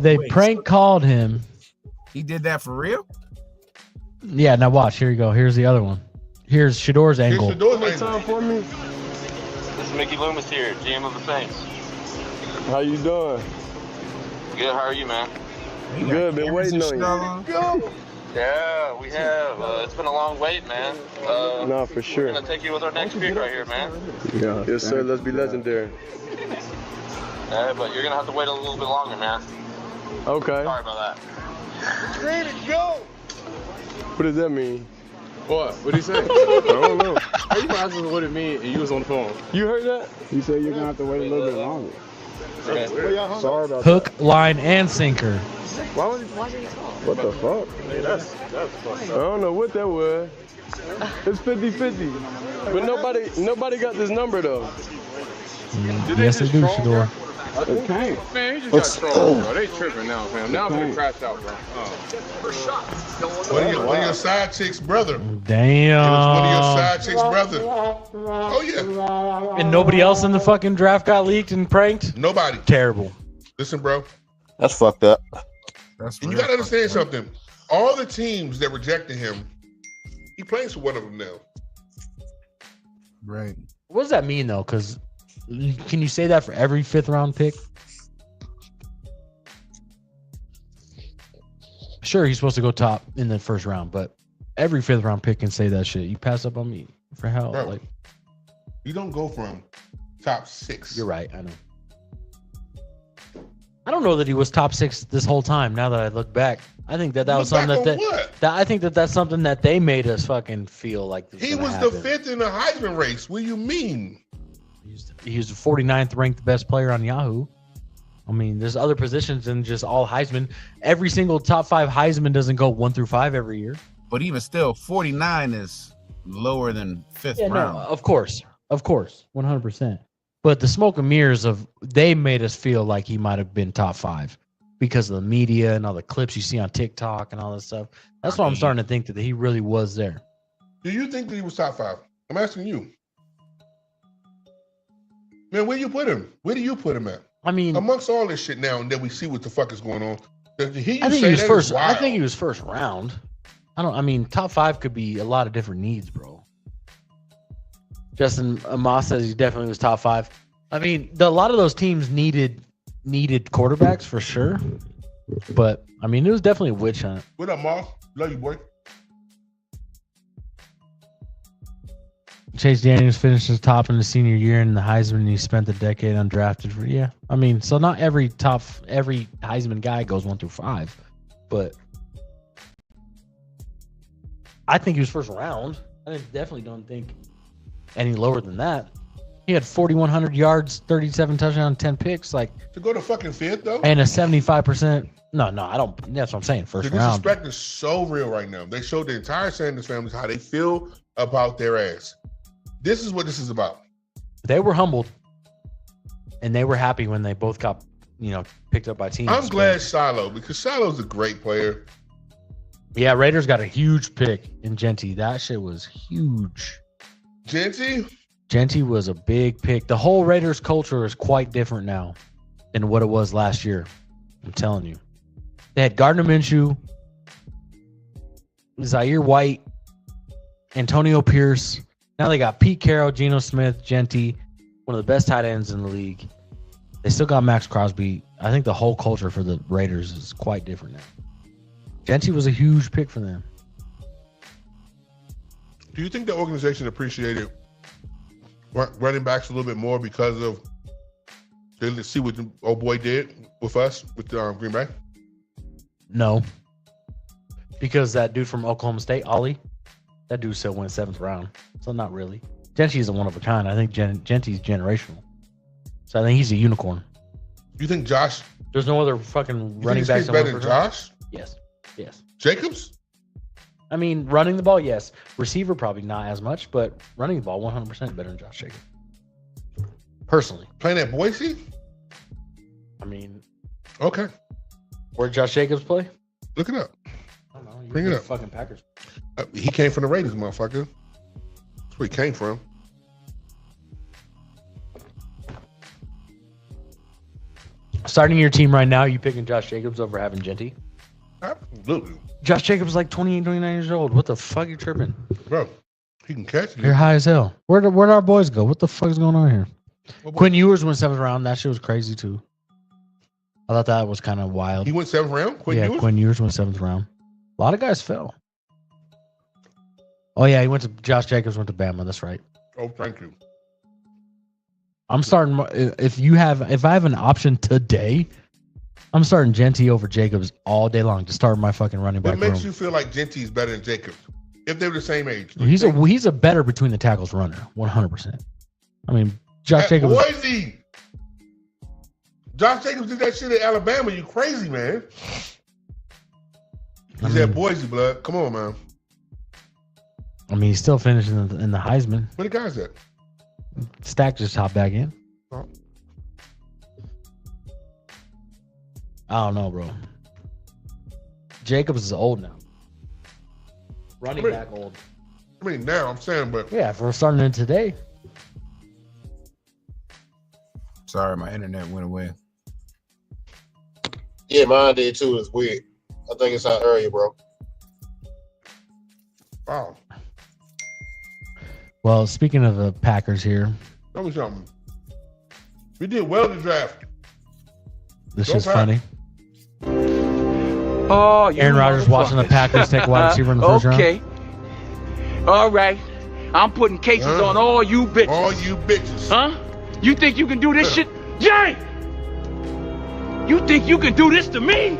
They prank called him. He did that for real? Yeah, now watch. Here you go. Here's the other one. Here's Shedeur's angle. Time for me. This is Mickey Loomis here, GM of the Saints. How you doing? Good. How are you, man? Good. Been waiting on you. Yeah, we have. It's been a long wait, man. No, for sure. We're gonna take you with our next pick right here, man. Yeah. Yes, sir. Let's be legendary. But you're gonna have to wait a little bit longer, man. Okay. Sorry about that. Ready to go. What does that mean? What? What'd he say? I don't know. How you asking what it means and you was on the phone? You heard that? You said you're gonna have to wait a little bit longer. Okay. Sorry about Hook, line, and sinker. Why did he talk? What the fuck? Hey, that's fucked I don't know what that was. It's 50-50. But nobody got this number though. Yes, they do, Shedeur. Okay. Man, you just got trolled, bro. They tripping now, fam. Now I'm gonna crash out, bro. One of your side chicks' brother. Damn. It was one of your side chicks' brother. Oh yeah. And nobody else in the fucking draft got leaked and pranked? Nobody. Terrible. Listen, bro. That's fucked up. And you gotta understand something. All the teams that rejected him, he plays for one of them now. Right. What does that mean though? Because can you say that for every 5th round pick? sure, he's supposed to go top in the first round, but every 5th round pick can say that shit. You pass up on me for hell. Bro, like, you don't go from top 6. you're right. I know. I don't know that he was top 6 this whole time. Now that I look back, I think that was something that I think that's something that they made us fucking feel like he was the 5th in the Heisman race. What do you mean? He was the 49th ranked best player on Yahoo. I mean, there's other positions than just all Heisman. Every single top 5 Heisman doesn't go 1 through 5 every year. But even still, 49 is lower than 5th round. No, of course, 100%. But the smoke and mirrors they made us feel like he might have been top 5 because of the media and all the clips you see on TikTok and all that stuff. That's why I'm starting to think that he really was there. Do you think that he was top 5? I'm asking you. Man, where do you put him? Where do you put him at? I mean, amongst all this shit now, and then we see what the fuck is going on. I think he was first. I think he was first round. I mean, top 5 could be a lot of different needs, bro. Justin Amos says he definitely was top 5. I mean, a lot of those teams needed quarterbacks for sure. But I mean, it was definitely a witch hunt. What up, Moss? Love you, boy. Chase Daniels finished his top in his senior year in the Heisman, and he spent the decade undrafted. Yeah, I mean, so not every Heisman guy goes 1 through 5, but I think he was first round. I definitely don't think any lower than that. He had 4,100 yards, 37 touchdowns, 10 picks, like to go to fucking 5th though, and a 75%. No, I don't. That's what I'm saying. First the round. disrespect is so real right now. They showed the entire Sanders family how they feel about their ass. This is what this is about. They were humbled, and they were happy when they both got, picked up by teams. I'm glad Shiloh, because Shiloh's a great player. Yeah, Raiders got a huge pick in Genty. That shit was huge. Genty was a big pick. The whole Raiders culture is quite different now than what it was last year. I'm telling you. They had Gardner Minshew, Zaire White, Antonio Pierce. Now they got Pete Carroll, Geno Smith, Genty, one of the best tight ends in the league. They still got Max Crosby. I think the whole culture for the Raiders is quite different now. Genty was a huge pick for them. Do you think the organization appreciated running backs a little bit more because of they see what the old boy did with us with Green Bay? No, because that dude from Oklahoma State, Ollie, that dude still went 7th round. So not really. Genty's a one of a kind. I think Genty's generational. So I think he's a unicorn. You think Josh? There's no other fucking running backs better than Josh? Yes. Jacobs? I mean, running the ball, yes. Receiver, probably not as much, but running the ball, 100% better than Josh Jacobs. Personally. Playing at Boise? I mean. Okay. Where'd Josh Jacobs play? Look it up. I don't know. Bring it up. Fucking Packers. He came from the Raiders, motherfucker. That's where he came from. Starting your team right now, you picking Josh Jacobs over having Genty? Absolutely. Josh Jacobs is like 28, 29 years old. What the fuck are you tripping? Bro, he can catch it. You're high as hell. Where'd our boys go? What the fuck is going on here? Quinn Ewers went 7th round. That shit was crazy too. I thought that was kind of wild. He went 7th round? Quinn Ewers? Quinn Ewers went 7th round. A lot of guys fell. Oh yeah, Josh Jacobs went to Bama. That's right. Oh, thank you. I'm starting. If I have an option today, I'm starting Genty over Jacobs all day long to start my fucking running back. What makes you feel like Genty's better than Jacobs? If they were the same age. He's a better between the tackles runner, 100%. I mean, Josh Jacobs. Boise. Josh Jacobs did that shit at Alabama. You crazy, man. He's at Boise, blood. Come on, man. I mean, he's still finishing in the Heisman. Where the guys at? Stack just hopped back in. Oh. I don't know, bro. Jacobs is old now. Running back old. I mean, now I'm saying, but yeah, if we're starting it today. Sorry, my internet went away. Yeah, mine did too. It's weird. I think it's out earlier, bro. Wow. Well, speaking of the Packers here. Tell me something. We did well in the draft. This is funny. Oh, you Aaron Rodgers watching the motherfuckers. Packers take a wide receiver in the first round. Okay. All right. I'm putting cases on all you bitches. All you bitches. Huh? You think you can do this shit? Jay! You think you can do this to me?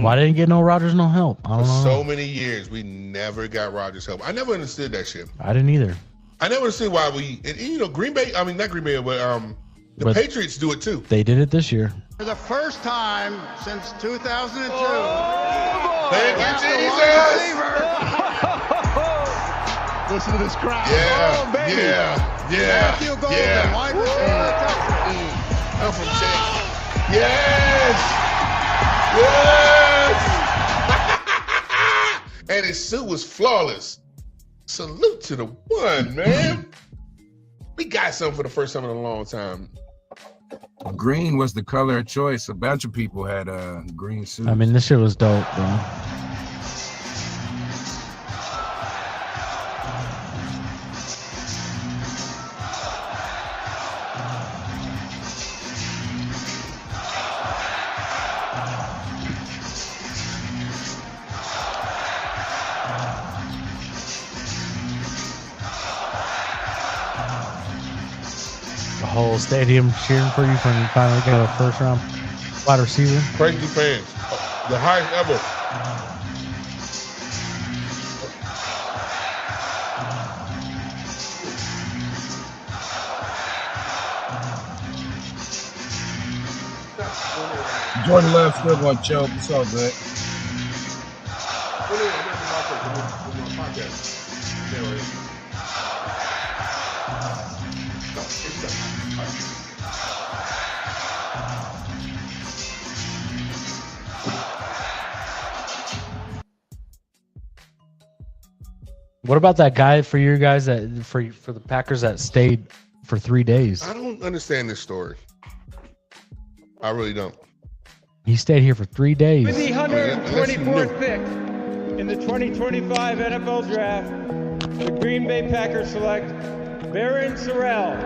Why didn't get no Rodgers no help? I don't know. So many years we never got Rodgers help. I never understood that shit. I didn't either. I never understood why we, and you know, Green Bay. I mean, not Green Bay, but the Patriots do it too. They did it this year. For the first time since 2002. Thank you, Jesus. Listen to this crowd. Yeah, baby. yeah. Wide receiver, Texas. I'm from Texas. Yes. And his suit was flawless. Salute to the one, man. We got something for the first time in a long time. Green was the color of choice. A bunch of people had green suits. I mean, this shit was dope, bro. Whole stadium cheering for you when you finally got a first round wide receiver. Crazy fans, the highest ever. Jordan Love still going to choke. It's all good. What about that guy for you guys that for the Packers that stayed for 3 days? I don't understand this story. I really don't. He stayed here for 3 days. With the 124th pick in the 2025 NFL Draft, the Green Bay Packers select Baron Sorrell,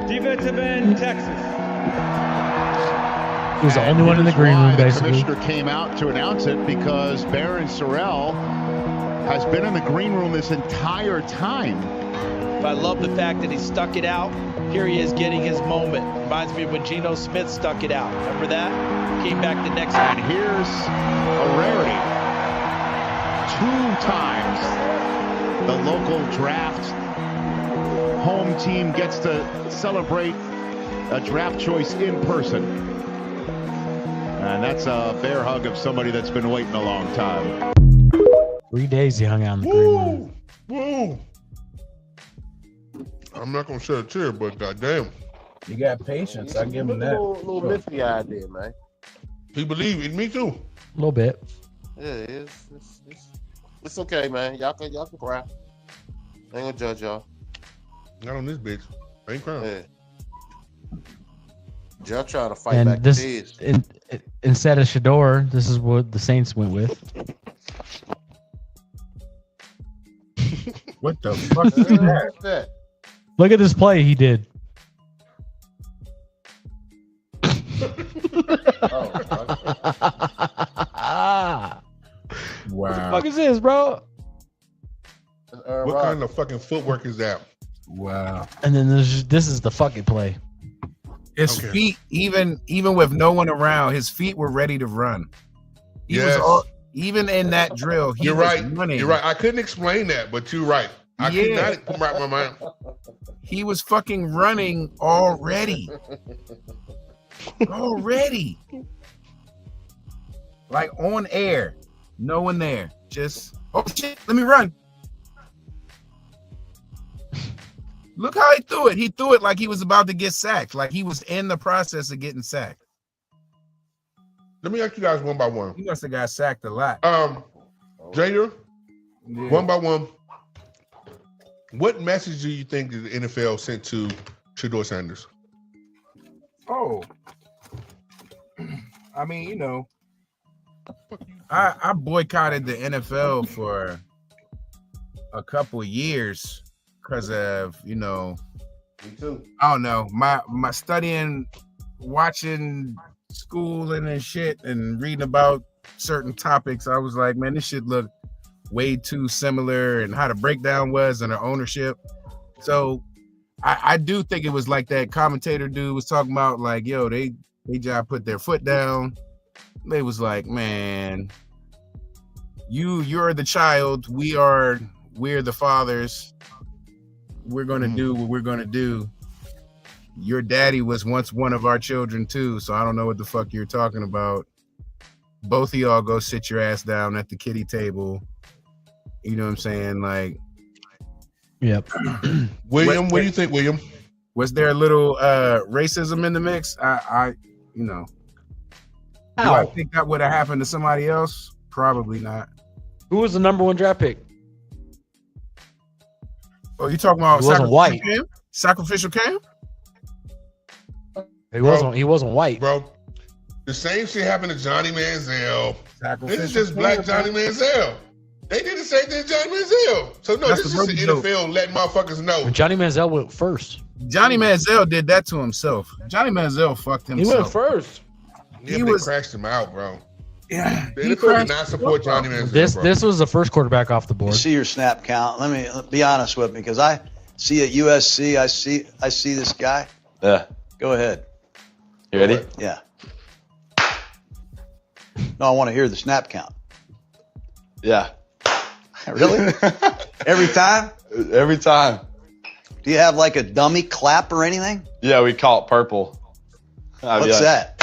defensive end, Texas. He was the only one in the green room, basically. The commissioner came out to announce it because Baron Sorrell has been in the green room this entire time. I love the fact that he stuck it out. Here he is getting his moment. Reminds me of when Geno Smith stuck it out. Remember that? Came back the next And here's a rarity. 2 times the local draft home team gets to celebrate a draft choice in person. And that's a bear hug of somebody that's been waiting a long time. 3 days he hung out in the green room. Woo! I'm not gonna shed a tear, but goddamn, You got patience. I give him that. A little misty idea, man. he believed in me too. A little bit. Yeah, it's okay, man. Y'all can cry. I ain't gonna judge y'all. Not on this bitch. I ain't crying. Yeah. Y'all trying to fight And back this, the tears. instead of Shador, this is what the Saints went with. What the fuck is that? What's that? Look at this play he did. Wow. What the fuck is this, bro? What kind of fucking footwork is that? Wow. And then this is the fucking play. His feet, even with no one around, his feet were ready to run. Even in that drill, he You're was right. running. You're right. I couldn't explain that, but you're right. I could not wrap my mind. He was fucking running already. Already. Like on air. No one there. Just, oh shit, let me run. Look how he threw it. He threw it like he was about to get sacked. Like he was in the process of getting sacked. Let me ask you guys one by one. He must have got sacked a lot. Jader, one by one. What message do you think the NFL sent to Shador Sanders? Oh, I mean, you know, I boycotted the NFL for a couple of years because of, you know, Me too. I don't know, my studying, watching schooling and shit and reading about certain topics, I was like, man, this shit looked way too similar, and how the breakdown was and the ownership. So I do think it was like that commentator dude was talking about, like, yo, they just put their foot down. They was like, man, you're the child, we're the fathers. We're gonna do what we're gonna do. Your daddy was once one of our children too, so I don't know what the fuck you're talking about. Both of y'all go sit your ass down at the kiddie table. You know what I'm saying? Like, yep. William, what do you think, William? Was there a little racism in the mix? I you know. Do I think that would have happened to somebody else? Probably not. Who was the number 1 draft pick? Oh, you talking about He wasn't white. Cam? Sacrificial Cam? He wasn't white, bro. The same shit happened to Johnny Manziel. This is just black Johnny Manziel. They did the same thing to Johnny Manziel. So no, this is the NFL letting motherfuckers know. And Johnny Manziel went first. Johnny Manziel did that to himself. Johnny Manziel fucked himself. He went first. Yeah, they crashed him out, bro. Yeah, the NFL did not support Johnny Manziel. This was the first quarterback off the board. You see your snap count. Let me be honest with me, because I see at USC, I see this guy. Yeah. Go ahead. You ready? Yeah. No, I want to hear the snap count. Yeah. Really? Every time? Every time. Do you have like a dummy clap or anything? Yeah, we call it purple. What's that?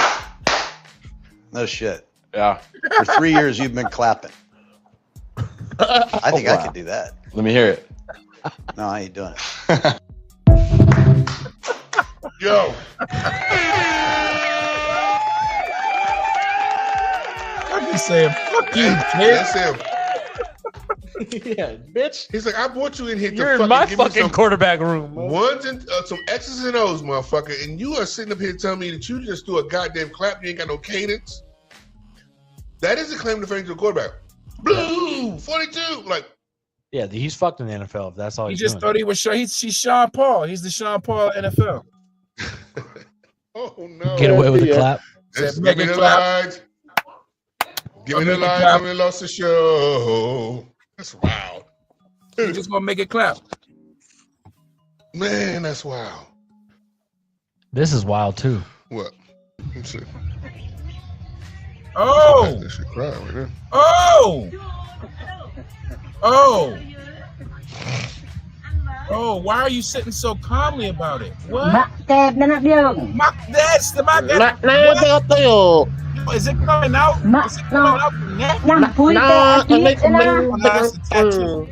No shit. Yeah. For 3 years, you've been clapping. I think I could do that. Let me hear it. No, I ain't doing it. Yo. I'm just saying, fuck you, kid. That's him. Yeah, bitch. He's like, I brought you in here You're to in my give me fucking some quarterback room. ones and some X's and O's, motherfucker, and you are sitting up here telling me that you just do a goddamn clap. You ain't got no cadence. That is a claim to fame to the quarterback. Blue 42, like. Yeah, he's fucked in the NFL. If that's all He he's just doing. thought he was he's Sean Paul. He's the Sean Paul NFL. Oh no! Get away with the clap. Give me the lights. Give me the lights. I'm gonna lost the show. That's wild. You just gonna make it clap. Man, that's wild. This is wild too. What? Let's see. Oh! That shit crying right there. Oh! Oh! Oh, why are you sitting so calmly about it? What? That's the Is it coming out? Is it coming out the neck? That's a tattoo.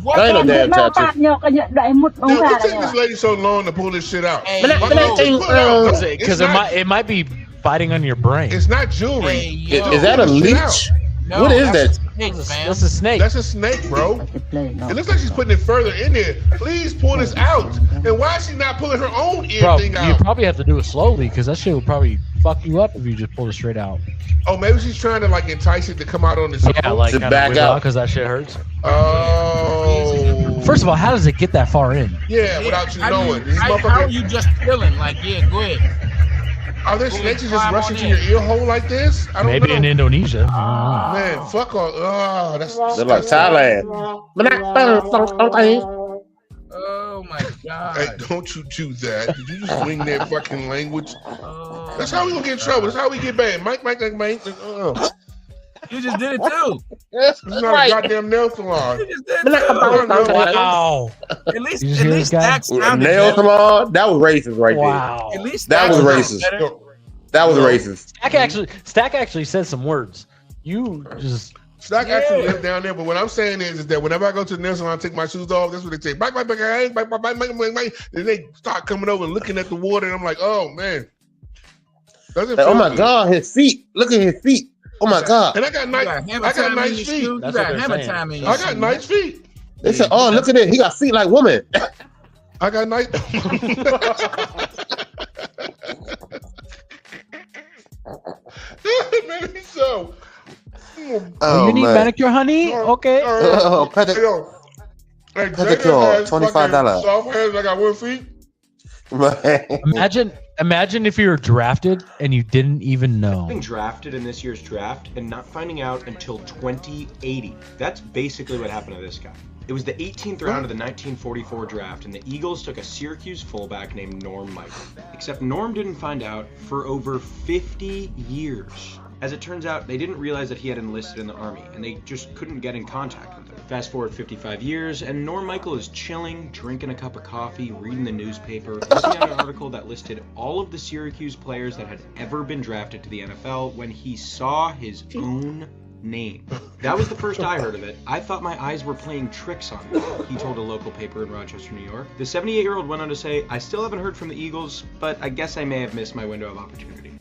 What? That ain't no damn tattoo. Yo, what's taking this lady so long to pull this shit out? Because it might be biting on your brain. It's not jewelry. Is that a leech? No, what is that? That's a snake. That's a snake, bro. It looks like she's putting it further in there. Please pull this out. And why is she not pulling her own ear thing out? You probably have to do it slowly because that shit will probably fuck you up if you just pull it straight out. Oh, maybe she's trying to like entice it to come out on the Yeah, like to kind back of out because that shit hurts. Oh. First of all, how does it get that far in? Yeah, without you knowing. How are you just feeling? Like, yeah, go ahead. Are there snakes that just rush into your ear hole like this? I don't Maybe know. in Indonesia. Man, fuck all. Oh, that's They're like Thailand. Oh my god! Hey, don't you do that? Did you just swing that fucking language? That's how we gonna get in trouble. That's how we get banned. Mike. You just did it too. This is not a goddamn nail salon. You just did it too. Wow. At least Dak sounded Nail better. salon. That was racist right Wow. At least there. That was Dak racist. sounded better. That was racist. Stack actually said some words. You just Stack actually live down there, but what I'm saying is that whenever I go to the nail salon, I take my shoes off. That's what they say. Bye. Then they start coming over and looking at the water, and I'm like, oh man. Like, oh my god, his feet! Look at his feet! Oh my god! And I got nice feet. You got hammer time in your I got nice feet. They said, "Oh, look at it! He got feet like women." I got nice. Maybe so. you need manicure, honey? Okay. Oh, pedicure. Hey, $25. Soft hands. I got 1 feet. Imagine Imagine if you were drafted and you didn't even know. Being drafted in this year's draft and not finding out until 2080. That's basically what happened to this guy. It was the 18th round of the 1944 draft, and the Eagles took a Syracuse fullback named Norm Michael. Except Norm didn't find out for over 50 years. As it turns out, they didn't realize that he had enlisted in the Army, and they just couldn't get in contact with him. Fast forward 55 years, and Norm Michael is chilling, drinking a cup of coffee, reading the newspaper, looking at an article that listed all of the Syracuse players that had ever been drafted to the NFL when he saw his own name. That was the first I heard of it. I thought my eyes were playing tricks on me, he told a local paper in Rochester, New York. The 78-year-old went on to say, I still haven't heard from the Eagles, but I guess I may have missed my window of opportunity.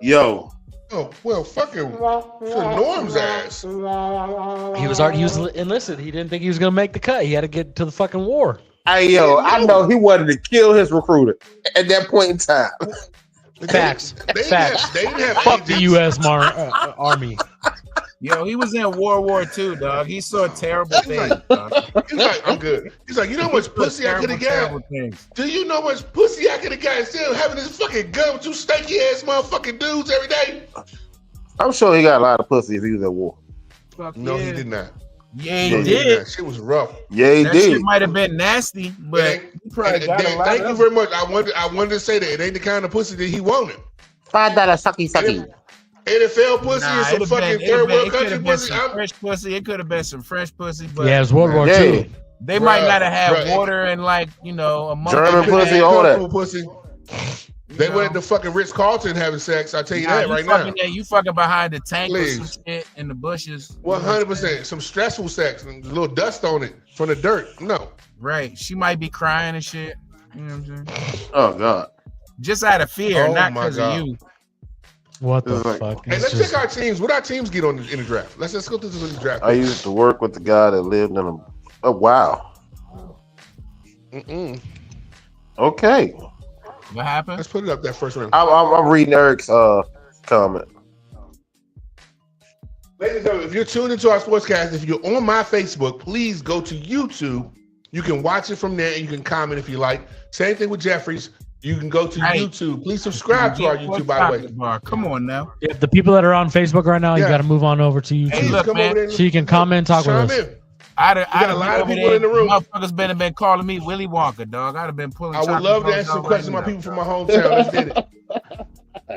Yo. Oh, well, fucking for Norm's ass. He was enlisted. He didn't think he was going to make the cut. He had to get to the fucking war. Hey, yo, I know he wanted to kill his recruiter at that point in time. Facts. Facts. They didn't have Fuck the U.S. Army. Yo, he was in World War II, dog. He saw terrible things, dog. He's like, I'm good. He's like, you know how much pussy I could have got? Do you know how much pussy I could have got instead of having this fucking gun with two stanky ass motherfucking dudes every day? I'm sure he got a lot of pussy if he was at war. No, he did not. Yeah, he did. That shit was rough. Yeah, he that did. Shit might have been nasty, but he probably got a lot thank of you very much. I wanted to say that it ain't the kind of pussy that he wanted. $5 sucky. NFL pussy and some fucking third world country pussy. Fresh pussy. It could have been some fresh pussy, but yeah, it's World War II. They might not have had water and like a month. German pussy, all that. Pussy. They went to fucking Ritz-Carlton having sex. I tell you that right now. You fucking behind the tank or some shit in the bushes. 100%. Some stressful sex and a little dust on it from the dirt. No. Right. She might be crying and shit. You know what I'm saying? Oh God. Just out of fear, not because of you. What the fuck? Hey, let's check our teams. What our teams get on in the draft? Let's go through the draft. I used to work with the guy that lived in a wow. Okay. What happened? Let's put it up that first round. I'm reading Eric's comment. Ladies and gentlemen, if you're tuned into our sportscast, if you're on my Facebook, please go to YouTube. You can watch it from there and you can comment if you like. Same thing with Jeffries. You can go to YouTube. Please subscribe to our YouTube, by the way. Come on now. Yeah, the people that are on Facebook right now, you got to move on over to YouTube. Hey, look, man. So you can comment, talk with us. I got a lot of people in the room. Motherfuckers been calling me Willy Wonka, dog. I'd have been pulling. I would love to answer some questions to my people from my hometown. Let's get it.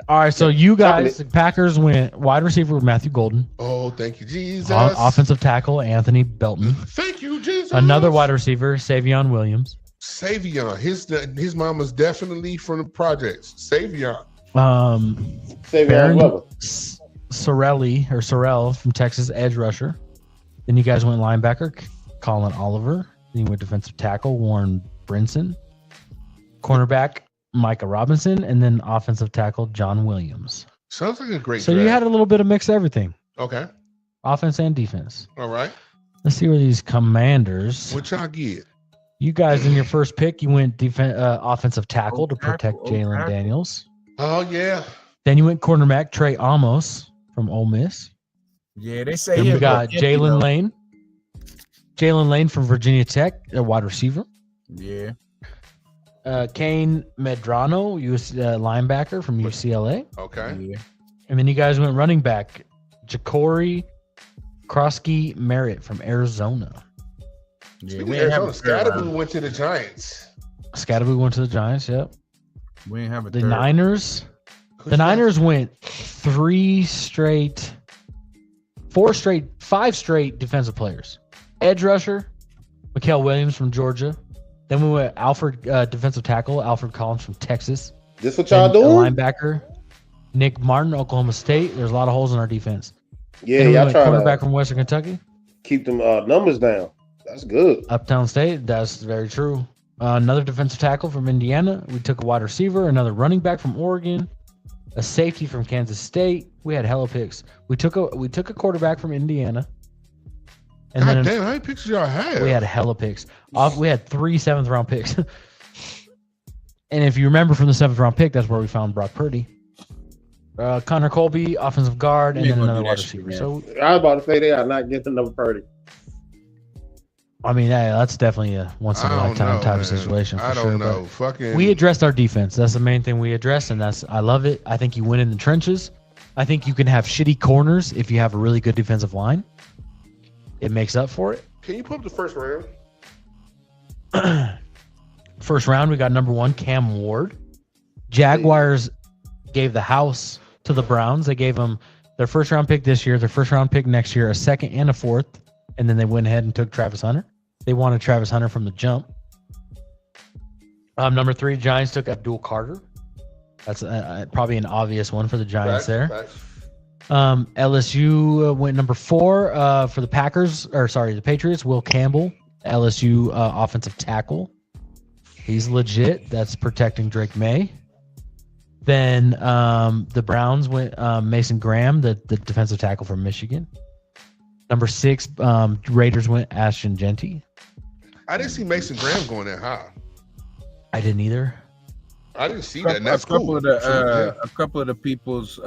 All right, so you guys, the Packers went wide receiver with Matthew Golden. Oh, thank you, Jesus. Offensive tackle, Anthony Belton. Thank you, Jesus. Another wide receiver, Savion Williams. Savion, his mama's definitely from the projects. Savion. Savion Sorrell from Texas, edge rusher. Then you guys went linebacker, Colin Oliver. Then you went defensive tackle, Warren Brinson. Cornerback, Micah Robinson, and then offensive tackle, John Williams. Sounds like a great So draft. you had a little bit of mix of everything. Okay. Offense and defense. All right. Let's see where these Commanders. What y'all get? You guys, in your first pick, you went offensive tackle to protect Jalen Daniels. Oh, yeah. Then you went cornerback, Trey Amos from Ole Miss. Yeah, they say Then we got Jalen Lane. Jalen Lane from Virginia Tech, a wide receiver. Yeah. Kane Medrano, linebacker from UCLA. Okay. Yeah. And then you guys went running back, Ja'Cory Krosky Merritt from Arizona. Yeah, we Arizona. Scatterboo went to the Giants. Scatterboo went to the Giants, yep. We didn't have a The third. Niners. The Niners went 5 straight defensive players. Edge rusher, Mikael Williams from Georgia. Then we went defensive tackle, Alfred Collins from Texas. This what y'all Then doing? Linebacker, Nick Martin, Oklahoma State. There's a lot of holes in our defense. Yeah, Then we y'all went trying quarterback to from Western Kentucky. keep them numbers down. That's good. Uptown State, that's very true. Another defensive tackle from Indiana. We took a wide receiver, another running back from Oregon, a safety from Kansas State. We had hella picks. We took a quarterback from Indiana. And God then damn, how many picks y'all have? we had hella picks. We had 3 7th-round picks. And if you remember from the 7th-round pick, that's where we found Brock Purdy. Connor Colby, offensive guard, and then another wide receiver. So I was about to say they are not getting another Purdy. I mean, that's definitely a once in a lifetime type of situation for sure. Know. We addressed our defense. That's the main thing we addressed, and I love it. I think you win in the trenches. I think you can have shitty corners if you have a really good defensive line. It makes up for it. Can you put up the first round? First round, we got number 1, Cam Ward. Jaguars gave the house to the Browns. They gave them their first round pick this year, their first round pick next year, a second and a fourth, and then they went ahead and took Travis Hunter. They wanted Travis Hunter from the jump. Number 3, Giants took Abdul Carter. That's probably an obvious one for the Giants there. LSU went number 4 for the the Patriots. Will Campbell, LSU offensive tackle. He's legit. That's protecting Drake May. Then the Browns went Mason Graham, the defensive tackle from Michigan. Number 6, Raiders went Ashton Genty. I didn't see Mason Graham going that high. I didn't either. I didn't see that. And that's cool. A couple of the people's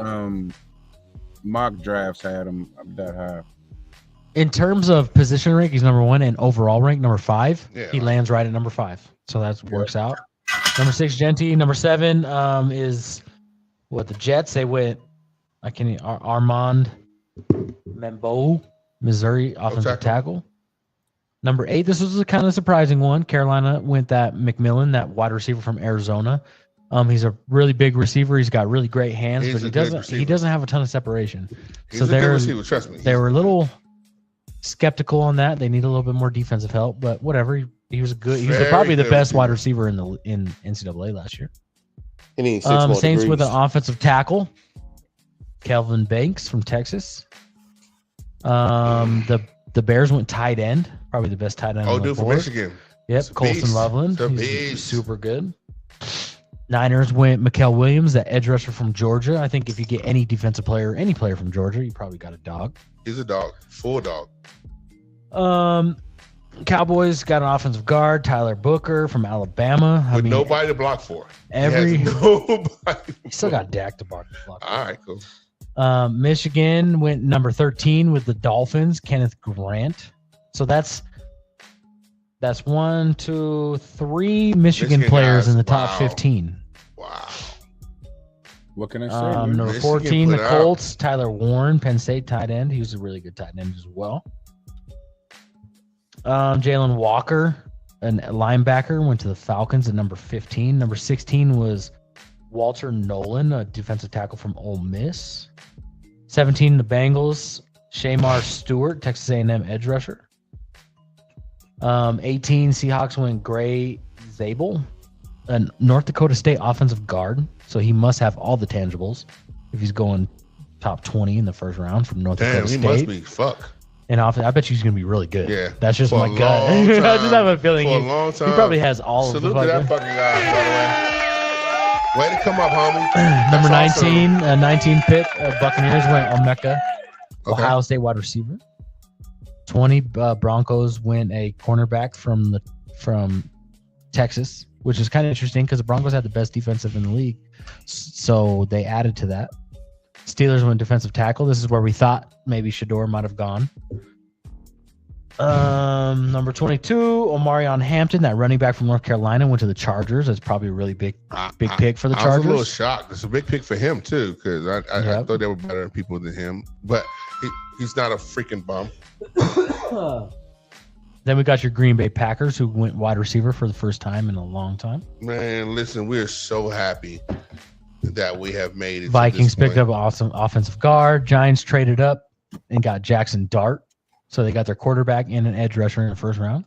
mock drafts had him that high. In terms of position rank, he's number 1, and overall rank number 5. Yeah. He lands right at number 5, so that works out. Number 6, Genty. Number 7 is the Jets. They went. Armand Membo, Missouri offensive tackle. Number 8, this was a kind of surprising one. Carolina went that McMillan, that wide receiver from Arizona. He's a really big receiver. He's got really great hands, but he doesn't have a ton of separation. He's a good receiver, trust me. They were a little skeptical on that. They need a little bit more defensive help, but whatever. He was probably the best wide receiver in NCAA last year. Saints with an offensive tackle, Kelvin Banks from Texas. The Bears went tight end, probably the best tight end. Dude from Michigan. Yep, Colson Loveland. He's super good. Niners went Mikael Williams, that edge rusher from Georgia. I think if you get any defensive player, any player from Georgia, you probably got a dog. He's a dog, full dog. Cowboys got an offensive guard, Tyler Booker from Alabama. With nobody to block for. Nobody. He still got Dak to block. All right, cool. Michigan went number 13 with the Dolphins, Kenneth Grant. So that's 1, 2, 3 Michigan players in the top 15. Wow. What can I say? Number 14, the Colts, Tyler Warren, Penn State tight end. He was a really good tight end as well. Jalen Walker, a linebacker, went to the Falcons at number 15. Number 16 was Walter Nolan, a defensive tackle from Ole Miss. 17, the Bengals, Shamar Stewart, Texas A&M edge rusher. 18, Seahawks went Gray Zabel, a North Dakota State offensive guard. So he must have all the tangibles if he's going top 20 in the first round from North Dakota State. Damn, he must be. Fuck. And I bet you he's going to be really good. Yeah. That's just my gut. I just have a feeling For a long time. He probably has all of the Salute to that fucking guy, by the way. Way to come up, homie. Number 19 pick, Buccaneers went Omeka, Ohio State wide receiver. 20, Broncos went a cornerback from Texas, which is kind of interesting because the Broncos had the best defensive in the league. So they added to that. Steelers went defensive tackle. This is where we thought maybe Shador might have gone. Number 22, Omarion Hampton, that running back from North Carolina, went to the Chargers. That's probably a really big pick for the Chargers. I was a little shocked. It's a big pick for him too, because I thought they were better people than him. But he's not a freaking bum. Then we got your Green Bay Packers, who went wide receiver for the first time in a long time. Man, listen, we are so happy that we have made it. Vikings picked up awesome offensive guard. Giants traded up and got Jackson Dart. So they got their quarterback and an edge rusher in the first round.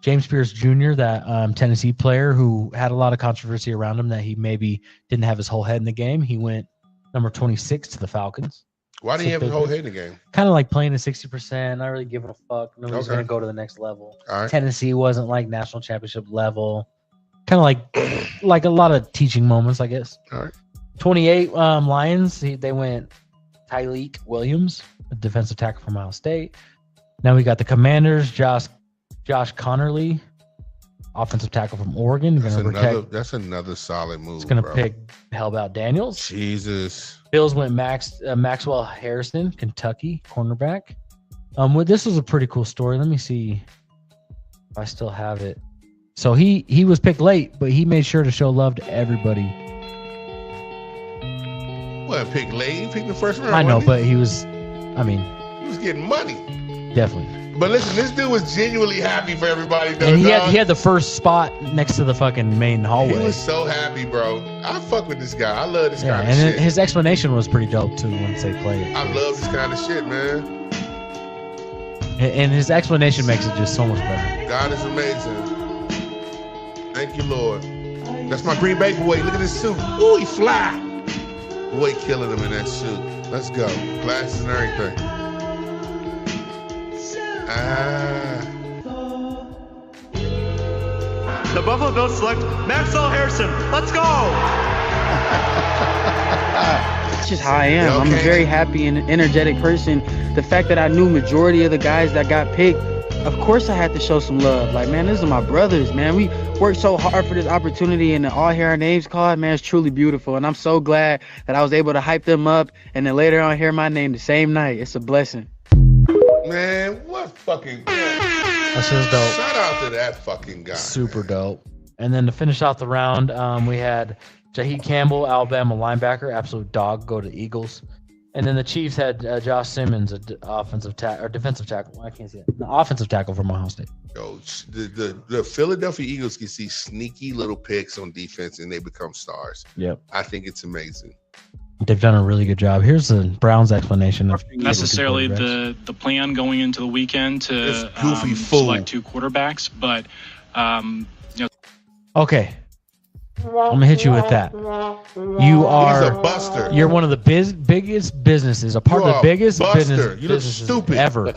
James Pierce Jr., that Tennessee player who had a lot of controversy around him that he maybe didn't have his whole head in the game. He went number 26 to the Falcons. Why didn't he have his whole head in the game? Kind of like playing at 60%, not really giving a fuck. Nobody's going to go to the next level. All right. Tennessee wasn't like national championship level. Kind of like a lot of teaching moments, I guess. All right. 28 Lions, they went Tyleek Williams, a defensive tackle from Ohio State. Now we got the Commanders, Josh Connerly, offensive tackle from Oregon. That's another solid move. It's going to pick Hellbout Daniels. Jesus. Bills went Maxwell Harrison, Kentucky cornerback. This was a pretty cool story. Let me see. I still have it. So he was picked late, but he made sure to show love to everybody. Well, picked late. He picked the first round. I know, wasn't but he was, I mean, he was getting money. Definitely. But listen, this dude was genuinely happy for everybody. Though, And he dog. had the first spot next to the fucking main hallway. He was so happy, bro. I fuck with this guy. I love this kind of and shit. his explanation was pretty dope too once they played it. I love this kind of shit, man. And his explanation makes it just so much better. God is amazing. Thank you, Lord. That's my Green Bay boy. Look at his suit. Ooh, he fly. Boy, killing him in that suit. Let's go. Glasses and everything. The Buffalo Bills select Maxwell Harrison. Let's go! It's just how I am. I'm a very happy and energetic person. The fact that I knew majority of the guys that got picked, of course I had to show some love. Like, man, these are my brothers, man. We worked so hard for this opportunity, and to all hear our names called, man, it's truly beautiful. And I'm so glad that I was able to hype them up and then later on hear my name the same night. It's a blessing. Man, what fucking... That's just dope. Shout out to that fucking guy. Super dope. And then to finish off the round, we had Jaheed Campbell, Alabama linebacker, absolute dog, go to Eagles. And then the Chiefs had Josh Simmons, defensive tackle. I can't see it. The offensive tackle from Ohio State. Yo, the Philadelphia Eagles can see sneaky little picks on defense and they become stars. Yep. I think it's amazing. They've done a really good job. Here's the Browns' explanation of necessarily the plan going into the weekend to select two quarterbacks, but you know. Okay, I'm gonna hit you with that. You are He's a buster. You're one of the biggest businesses, a part of the biggest buster. You look businesses stupid. ever.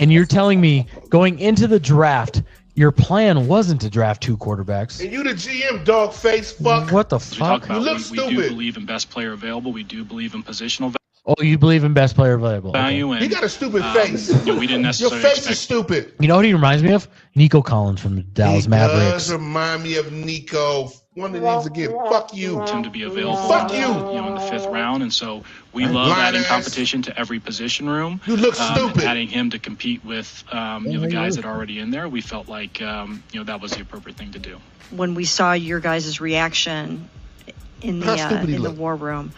And you're telling me going into the draft, your plan wasn't to draft two quarterbacks. And you the GM, dog face fuck. What the We talk fuck? about You look we stupid. do believe in best player available. We do believe in positional Oh, you believe in best player available. Okay. value. And He got a stupid face. you know, we didn't Your necessarily face expect is stupid. You know what he reminds me of? Nico Collins from the Dallas He Mavericks. does remind me of Nico. One of these again. Fuck you. him to be available. Fuck you. You know, in the 5th round, and so we love Blind adding ass. competition to every position room. You look And stupid. adding him to compete with you know, the guys that are already in there. We felt like you know, that was the appropriate thing to do. When we saw your guys' reaction in How stupid he the look. war room,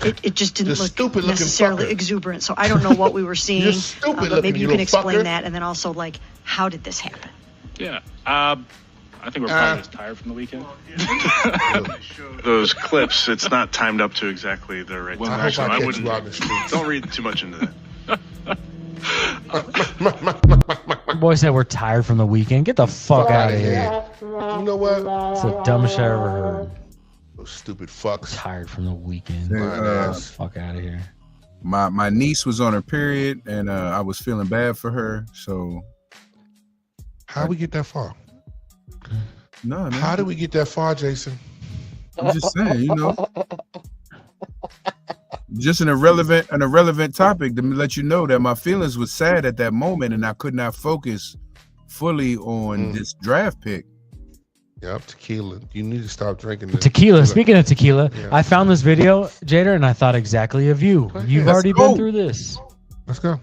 it just didn't You're look stupid-looking necessarily fucker. exuberant. So I don't know what we were seeing. You're stupid but looking, maybe you you can little explain fucker. that, and then also like, how did this happen? Yeah. I think we're probably just tired from the weekend. Those clips, it's not timed up to exactly the right Well, time. I hope So I I catch wouldn't. you out in the streets. Don't read too much into that. My boy said we're tired from the weekend. Get the fuck out of here. You know what? It's the dumbest shit I ever heard. Those stupid fucks. Tired from the weekend. Fuck out of here. My niece was on her period, and I was feeling bad for her. So How we get that far? no, man. How did we get that far, Jason? I'm just saying, you know, just an irrelevant topic to let you know that my feelings was sad at that moment, and I could not focus fully on this draft pick. Yep, tequila. You need to stop drinking this. Tequila. Speaking of tequila, Yeah. I found this video, Jader, and I thought exactly of you. You've Let's already go. been through this. Let's go.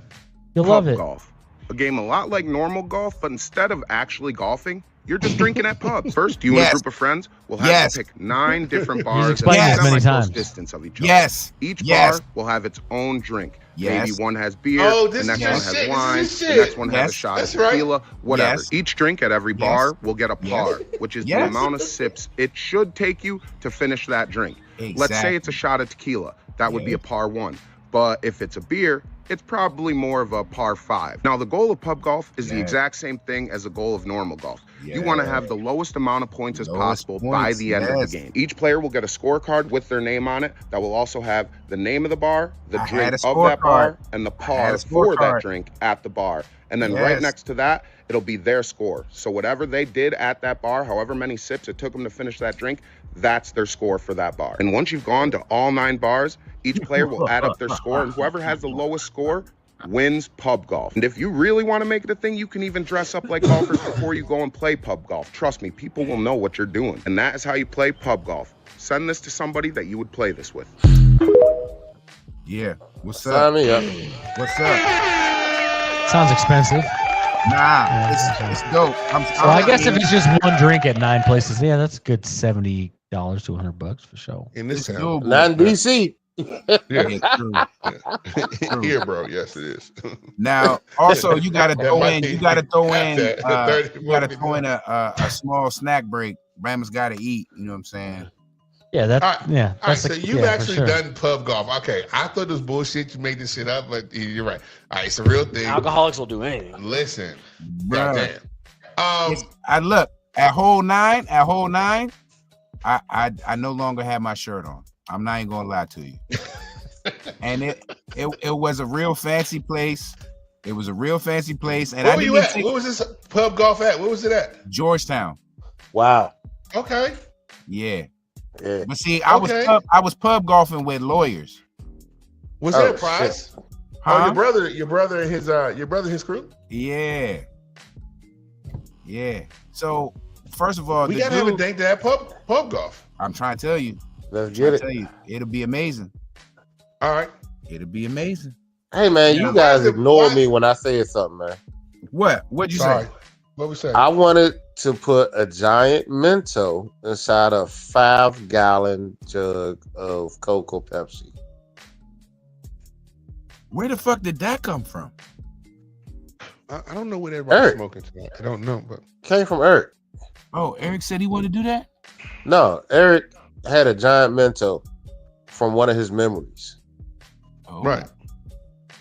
You'll love it. Golf. A game a lot like normal golf, but instead of actually golfing, you're just drinking at pubs. First, you and a group of friends will have to pick 9 different bars explained at this many semi-close times. distance of each other. Yes. Each Yes. bar will have its own drink. Yes. Maybe one has beer, Oh, this the is next your one has shit. wine, This is your the shit. next one has a Yes. shot That's of right. tequila, whatever. Yes. Each drink at every bar will get a par, which is the Yes. amount of sips it should take you to finish that drink. Let's say Exactly. it's a shot of tequila. That would be a par 1. But if it's a beer, it's probably more of a par 5. Now, the goal of pub golf is the Yeah. exact same thing as the goal of normal golf. You want to have the lowest amount of points as Lowest possible by points, the end of yes. the game. Each player will get a scorecard with their name on it that will also have the name of the bar, the I drink had of a that bar, scorecard. and the I had par a for that scorecard. drink at the bar. And then right Yes. next to that, it'll be their score. So whatever they did at that bar, however many sips it took them to finish that drink, that's their score for that bar. And once you've gone to all 9 bars, each player will add up their score, and whoever has the lowest score wins pub golf. And if you really want to make it a thing, you can even dress up like golfers before you go and play pub golf. Trust me, people will know what you're doing. And that is how you play pub golf. Send this to somebody that you would play this with. Yeah. What's Sign up? me up. What's up? Sounds expensive. Nah, it's dope. So I guess if it's just one drink at 9 places, yeah, that's a good $70 to $100 for sure. In this town, doable. Not in DC. yeah, True. here, bro. Yes, it is. Now, also you gotta That throw might in. be You gotta throw half in. that, 30, You gotta throw in a small snack break. Bama's gotta eat. You know what I'm saying? Yeah, that. All right, Yeah, all right. that's So a, you've yeah, for actually sure. done pub golf. Okay, I thought it was bullshit. You made this shit up, but you're right. All right, it's a real thing. Alcoholics will do anything. Listen, Bruh. goddamn. I look at hole nine. At hole 9, I no longer have my shirt on. I'm not even gonna lie to you. And it was a real fancy place. It was a real fancy place. And Where I were didn't you at? take Where was this pub golf at? Where was it at? Georgetown. Wow. Okay. Yeah. Yeah. But see, I Okay. was pub golfing with lawyers. Was Oh, there a prize? shit. Oh, Huh? your brother and his crew. Yeah. Yeah. So first of all, We the gotta have a dude- date to have pub golf. I'm trying to tell you. Let's Trying get to it. tell you, it'll be amazing. All right. It'll be amazing. Hey man, Yeah. you guys Why is it- ignore why- me when I say something, man. What'd you Sorry. say? What we say? I wanted to put a giant Mento inside a 5-gallon jug of Cocoa Pepsi. Where the fuck did that come from? I don't know what everybody's Eric. smoking tonight. I don't know, but Came from Eric. Oh, Eric said he wanted to do that? No, Eric had a giant Mento from one of his memories. Oh. right.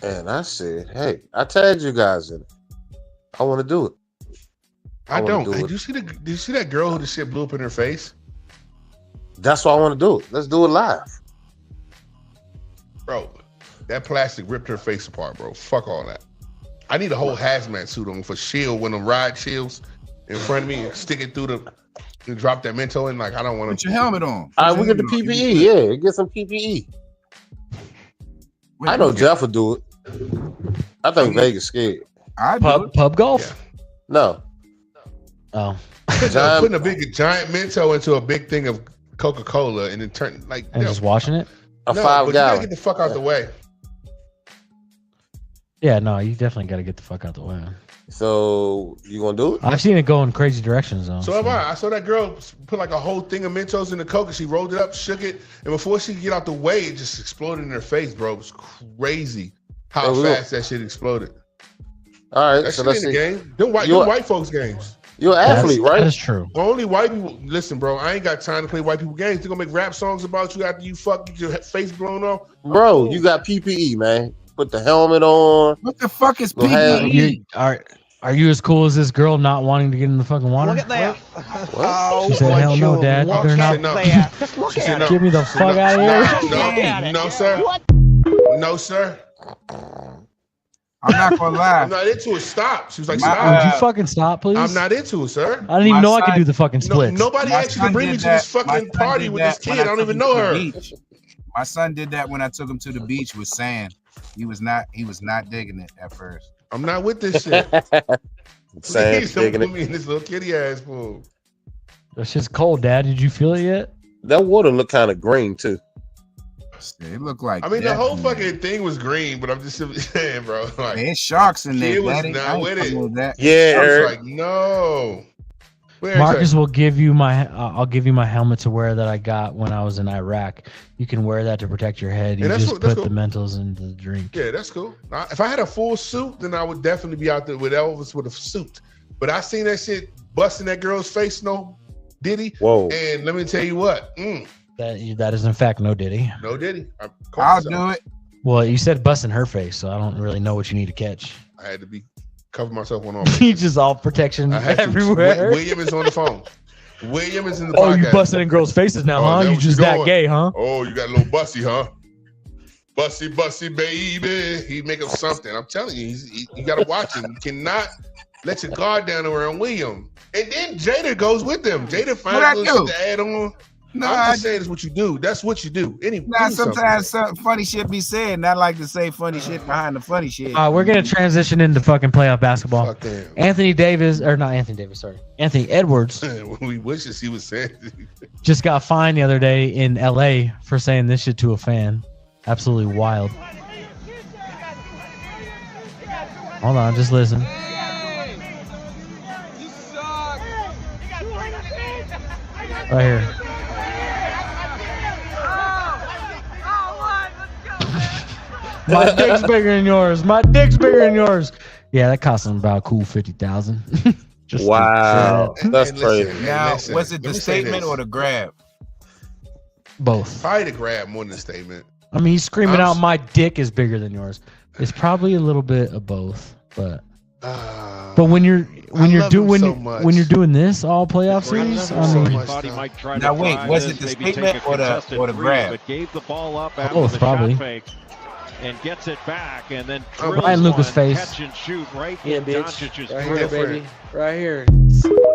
And I said, hey, I tagged you guys in it. I want to do it. I wanna don't. do Hey, it. did you see that girl who the shit blew up in her face? That's why I want to do it. Let's do it live. Bro, that plastic ripped her face apart, bro. Fuck all that. I need a whole hazmat suit on for shield when them ride shields in front of me and stick it through and drop that Mento in. Like, I don't want Put to. your helmet on. All right, we get the PPE. Yeah, get some PPE. I know Jeff will do it. I think Vegas scared. I do it. Pub golf? No. Oh. Putting a big giant Mento into a big thing of Coca-Cola and then turn like And just watching it? A no, 5 but you gotta gallon. get the fuck out the way. Yeah, no, you definitely got to get the fuck out the way. So you gonna do it? I've seen it go in crazy directions though. So have I. I saw that girl put like a whole thing of Mentos in the Coke and she rolled it up, shook it, and before she could get out the way, it just exploded in her face, bro. It was crazy how Oh, we fast that shit exploded. All right, That so shit let's in the see. game. Them white You're- folks games. You're an athlete, right? That is true. Only white people. Listen, bro, I ain't got time to play white people games. They're gonna make rap songs about you after you get your face blown off. Bro, you got PPE, man. Put the helmet on. What the fuck is We'll have- PPE? Are you as cool as this girl not wanting to get in the fucking water? Look at that. What? She said, "Hell no, Dad. What? They're She not. said no. Just look She at said it. no. Get me the She said fuck no. out of here." No, sir. No, sir. I'm not gonna lie. I'm not into it. Stop. She was like, My- stop. Would you fucking stop, please? I'm not into it, sir. I didn't even My know I could son- do the fucking splits. Nobody My asked you to son bring me did to this that- my fucking son party did with that this when kid. I took don't even him know to the her. beach. My son did that when I took him to the beach with sand. He was not digging it at first. I'm not with this shit. Sam Please don't digging put it. me in this little kitty ass pool. That shit's cold, Dad. Did you feel it yet? That water look kind of green too. It looked like I mean, the death whole in there. fucking thing was green, but I'm just simply saying, bro. Like, There's sharks in there. Kid was Daddy. not I ain't with fucking it. with that. Yeah, I was Eric. like, no. Where Marcus will give you my. I'll give you my helmet to wear that I got when I was in Iraq. You can wear that to protect your head. You Yeah, that's just cool, that's put the cool. Mentos in the drink. Yeah, that's cool. If I had a full suit, then I would definitely be out there with Elvis with a suit. But I seen that shit busting that girl's face, no Diddy. Whoa. And let me tell you what, That is in fact no Diddy. no Diddy. I'll do it. Well, you said busting her face, so I don't really know what you need to catch. I had to be cover myself one off. You just all protection I had to. everywhere. William is on the phone. William is in the Oh, podcast. you busting in girls' faces now, Oh, huh? is that You what just you that doing? gay, huh? Oh, you got a little bussy, huh? Bussy, baby. He make up something. I'm telling you, you got to watch him. You cannot let your guard down around William. And then Jada goes with them. Jada finds I little do? shit to add on. No, I'm I just saying it's what you do. That's what you do. Nah, sometimes some funny shit be said, and I like to say funny shit behind the funny shit. We're gonna transition into fucking playoff basketball. Fuck them. Anthony Edwards We wish he was saying. just got fined the other day in LA for saying this shit to a fan. Absolutely wild. Hold on, just listen. Right here. My dick's bigger than yours. My dick's bigger than yours. Yeah, that cost him about a cool 50,000. Wow, that's crazy. Now, was it the statement or the grab? Both. Probably the grab more than the statement. I mean, he's screaming out, "My dick is bigger than yours." It's probably a little bit of both, but when you're doing this all playoff series, I mean, now wait, was it the statement or the grab? But gave the ball up after both the probably. shot fake and gets it back and then Ryan Lucas' face. catch and shoot right Yeah, in bitch. Doncic's Right throat. here, baby. Right here.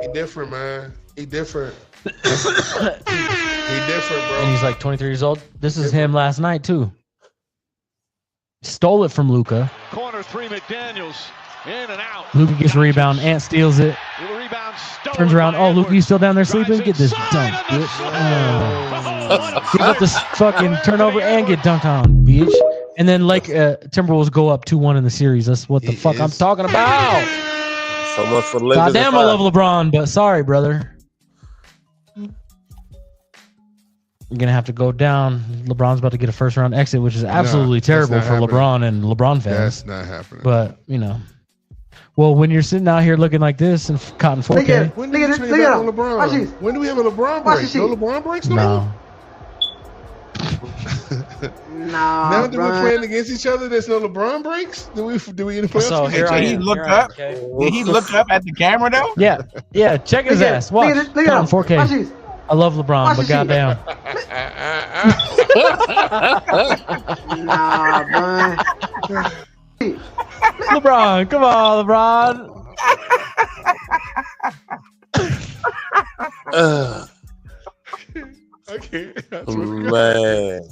He different, man. He different. He different, bro. And he's like 23 years old. This is him last night too. Stole it from Luka. Corner three, McDaniels in and out. Luka gets a rebound. Ant steals it. The rebound stolen Turns around. by Oh, Luka, you still down there Drives sleeping? Get this inside dunk, of the bitch. Give up this fucking turnover and get dunked on, bitch. And then Timberwolves go up 2-1 in the series. That's what the fuck I'm talking about. So much for Lakers. Goddamn, I love LeBron, but sorry, brother. You're gonna have to go down. LeBron's about to get a first round exit, which is absolutely terrible for LeBron and LeBron fans. That's not happening. But well, when you're sitting out here looking like this and cotton 4K, When do we turn back on LeBron? When do we have a LeBron break? No LeBron breaks no more? Now that we're playing against each other, there's no LeBron breaks? Do we in the playoffs? So here I Did he am. look up? Did he look up at the camera though? Yeah. Check his ass. Watch. Cotton 4K. I love LeBron, but goddamn. Nah, man. LeBron, come on, LeBron. I can't. Man.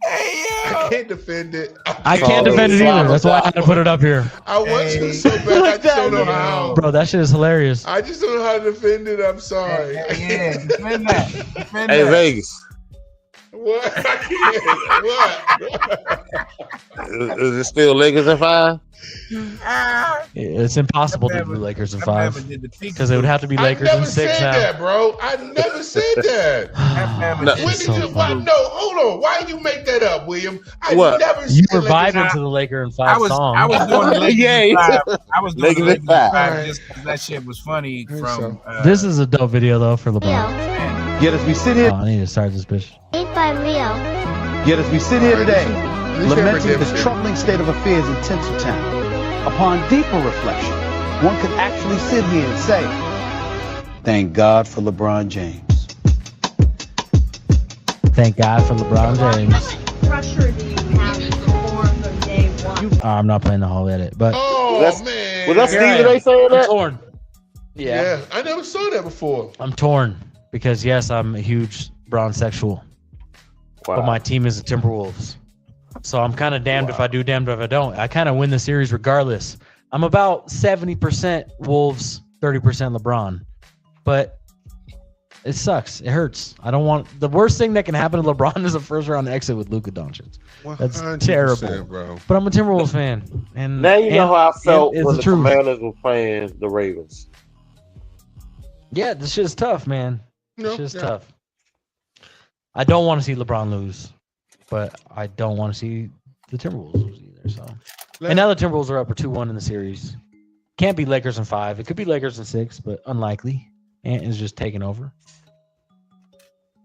I can't defend it. I can't defend it either. That's why I had to put it up here. I want to so bad. I just don't know how. Bro, that shit is hilarious. I just don't know how to defend it. I'm sorry. Yeah, defend that. Defend Hey, that. Vegas. What? I can't. What? Is it still Lakers at 5? It's impossible to do Lakers in 5 because it would have to be Lakers in 6 I never said now. that, bro. I never said that. No. When did you? Why, no, hold on. Why you make that up, William? I What? never You said were Lakers. vibing to the Laker in 5 song. I was doing the Lakers in 5. I was doing the Lakers in Lakers in 5. 5 just because that shit was funny from. This is a dope video though for LeBron. Yet as we sit here, I need to start this bitch. yet as we sit here today, This lamenting redemption. the troubling state of affairs in Tinseltown, upon deeper reflection, one could actually sit here and say, thank God for LeBron James. Thank God for LeBron James. Pressure do you have to perform from day one? I'm not playing the whole edit, but Oh That's- man. Was that Here I Stephen am. A saying I'm that? torn. Yeah, I never saw that before. I'm torn because yes, I'm a huge bronzexual, but my team is the Timberwolves. So I'm kind of damned if I do, damned if I don't. I kind of win the series regardless. I'm about 70% Wolves, 30% LeBron. But it sucks. It hurts. I don't want the worst thing that can happen to LeBron is a first round exit with Luka Doncic. That's 100%, terrible. bro. But I'm a Timberwolves fan. And Now you know how I felt it's when the the truth. Commanders were playing the Ravens. Yeah, this shit's tough, man. No, This shit's yeah. tough. I don't want to see LeBron lose, but I don't want to see the Timberwolves lose either. So, and now the Timberwolves are up for 2-1 in the series. Can't be Lakers in 5. It could be Lakers in 6, but unlikely. Ant is just taking over.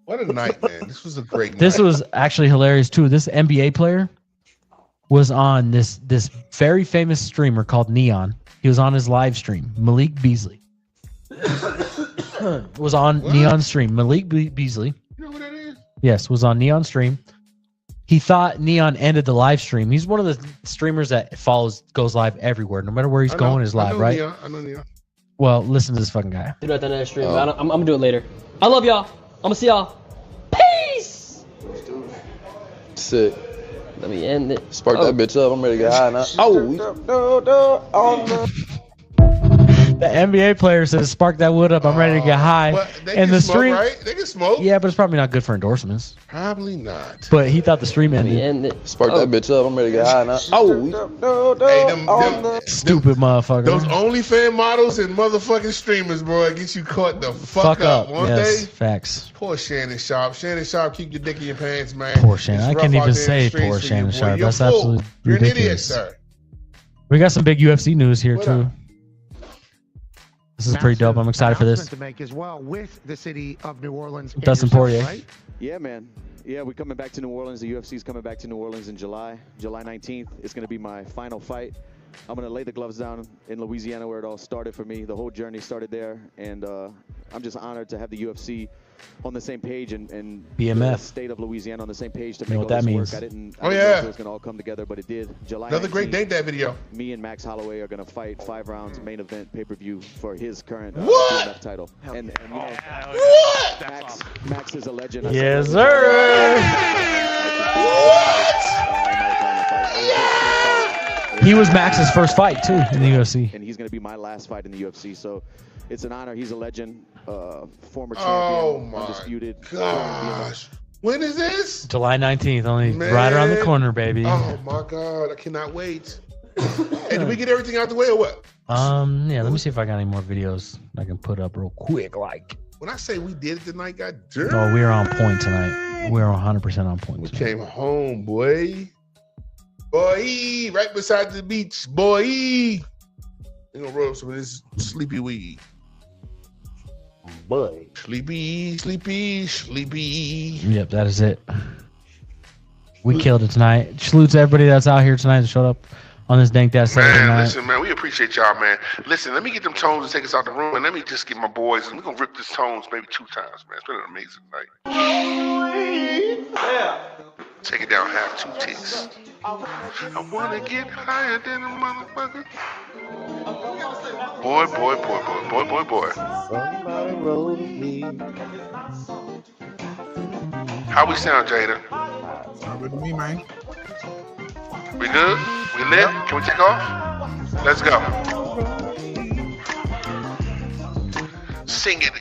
What a night, man. This was a great night. This was actually hilarious too. This NBA player was on this very famous streamer called Neon. He was on his live stream. Malik Beasley was on Neon stream. Malik Beasley. You know who that is? Yes, was on Neon stream. He thought Neon ended the live stream. He's one of the streamers that goes live everywhere, no matter where he's going is live, right? Neon. I know Neon. Well, listen to this fucking guy. Do that on that stream. I'm gonna do it later. I love y'all. I'm gonna see y'all. Peace. Sick. Let me end it. Spark that bitch up. I'm ready to get high now. Oh, The NBA player says, "Spark that wood up. I'm ready to get high." And the stream, right? They can smoke. Yeah, but it's probably not good for endorsements. Probably not. But he thought the stream ended. Spark that bitch up. I'm ready to get high now. Stupid motherfucker. Those OnlyFans models and motherfucking streamers, bro, get you caught the fuck up, won't they? Facts. Poor Shannon Sharp. Shannon Sharp, keep your dick in your pants, man. Poor Shannon. It's I can't rough out even there in say the streets poor for Shannon you, boy. Sharp. You're That's a fool. absolutely You're an idiot, ridiculous. sir. We got some big UFC news here What too. up? This is pretty dope. I'm excited for this. To make as well with the city of New Orleans. Dustin Poirier. Right? Yeah, man. Yeah, we're coming back to New Orleans. The UFC's coming back to New Orleans in July 19th. It's going to be my final fight. I'm going to lay the gloves down in Louisiana where it all started for me. The whole journey started there, and I'm just honored to have the UFC on the same page and BMF. the state of Louisiana on the same page to You know make what all that this means. work. I didn't Oh, know yeah. if it was going to all come together, but it did. July Another great 19th, Dank that video. Me and Max Holloway are going to fight 5 rounds main event pay-per-view for his current What? BMF title. And you know, What? Max is a legend. Yes, sir. He was Max's first fight too in the UFC. And he's going to be my last fight in the UFC. So it's an honor. He's a legend, former champion, Oh my undisputed. gosh. When is this? July 19th, only Man. right around the corner, baby. Oh my God, I cannot wait. Hey, did we get everything out the way or what? Yeah, let me see if I got any more videos I can put up real quick. Like, When I say we did it tonight, God damn. oh, we're on point tonight. We're 100% on point. We tonight. came home, boy. Boy, right beside the beach, boy. We gonna roll up some of this sleepy weed. Boy. Sleepy, sleepy, sleepy. Yep, that is it. We killed it tonight. Salute to everybody that's out here tonight that showed up on this Dank That Saturday Man, night. listen, man, we appreciate y'all, man. Listen, let me get them tones and take us out the room, and let me just get my boys, and we're gonna rip this tones maybe 2 times, man. It's been an amazing night. Yeah. Take it down half 2 ticks. I wanna get higher than a motherfucker. Boy, boy, boy, boy, boy, boy, boy. Somebody roll me. How we sound, Jada? Sound good to me, man. We good? We lit? Can we take off? Let's go. Sing it.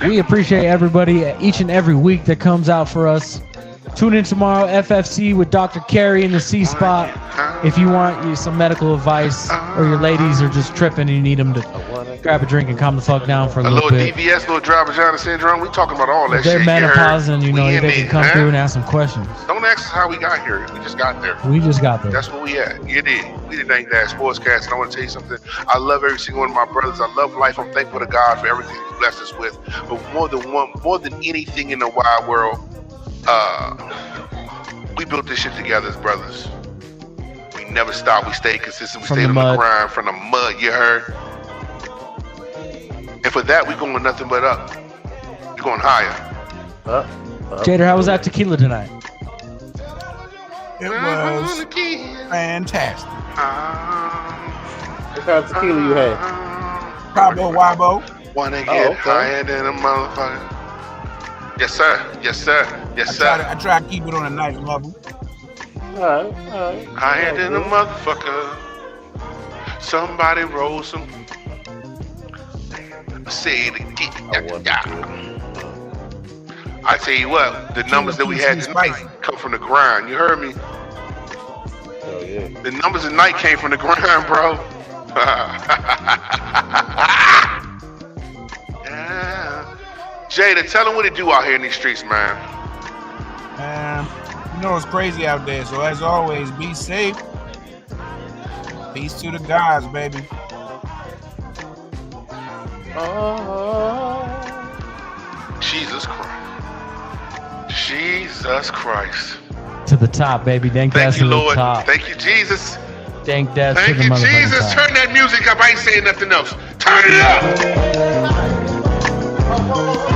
We appreciate everybody each and every week that comes out for us. Tune in tomorrow, FFC with Dr. Carey in the C spot. If you want you some medical advice, or your ladies are just tripping and you need them to grab a drink and calm the fuck down for a A little little bit. DVS, little dry vagina syndrome. We talking about all that If they're shit. You heard? menopausing, you know, We they in can it, come huh? through and ask some questions. Don't ask us how we got here. We just got there. We just got there. That's where we at. You did. We did Dank That Sportscast, and I want to tell you something. I love every single one of my brothers. I love life. I'm thankful to God for everything He's blessed us with. But more than anything in the wide world, we built this shit together as brothers. We never stopped. We stayed consistent. We From stayed the on mud. the grind from the mud. You heard? And for that, we going nothing but up. We going higher. Jader, how was that tequila tonight? It was fantastic. What kind of tequila you had? Cabo Wabo. Wanna get higher than a motherfucker. Yes, sir. Yes, sir. Yes, sir. I try to keep it on a nice level. All right. Higher than a motherfucker. Somebody roll some. Say it again. I tell you what, the numbers that we had tonight come from the grind. You heard me? Oh, yeah. The numbers tonight came from the grind, bro. Yeah. Jada, tell them what it do out here in these streets, man. You know it's crazy out there, so as always, be safe. Peace to the gods, baby. Jesus Christ. Jesus Christ. To the top, baby. Dank That Thank you, to the Lord. top. Thank you, Jesus. Dank That to Thank the you, motherfucking Jesus. top. Turn that music up. I ain't saying nothing else. Turn it up.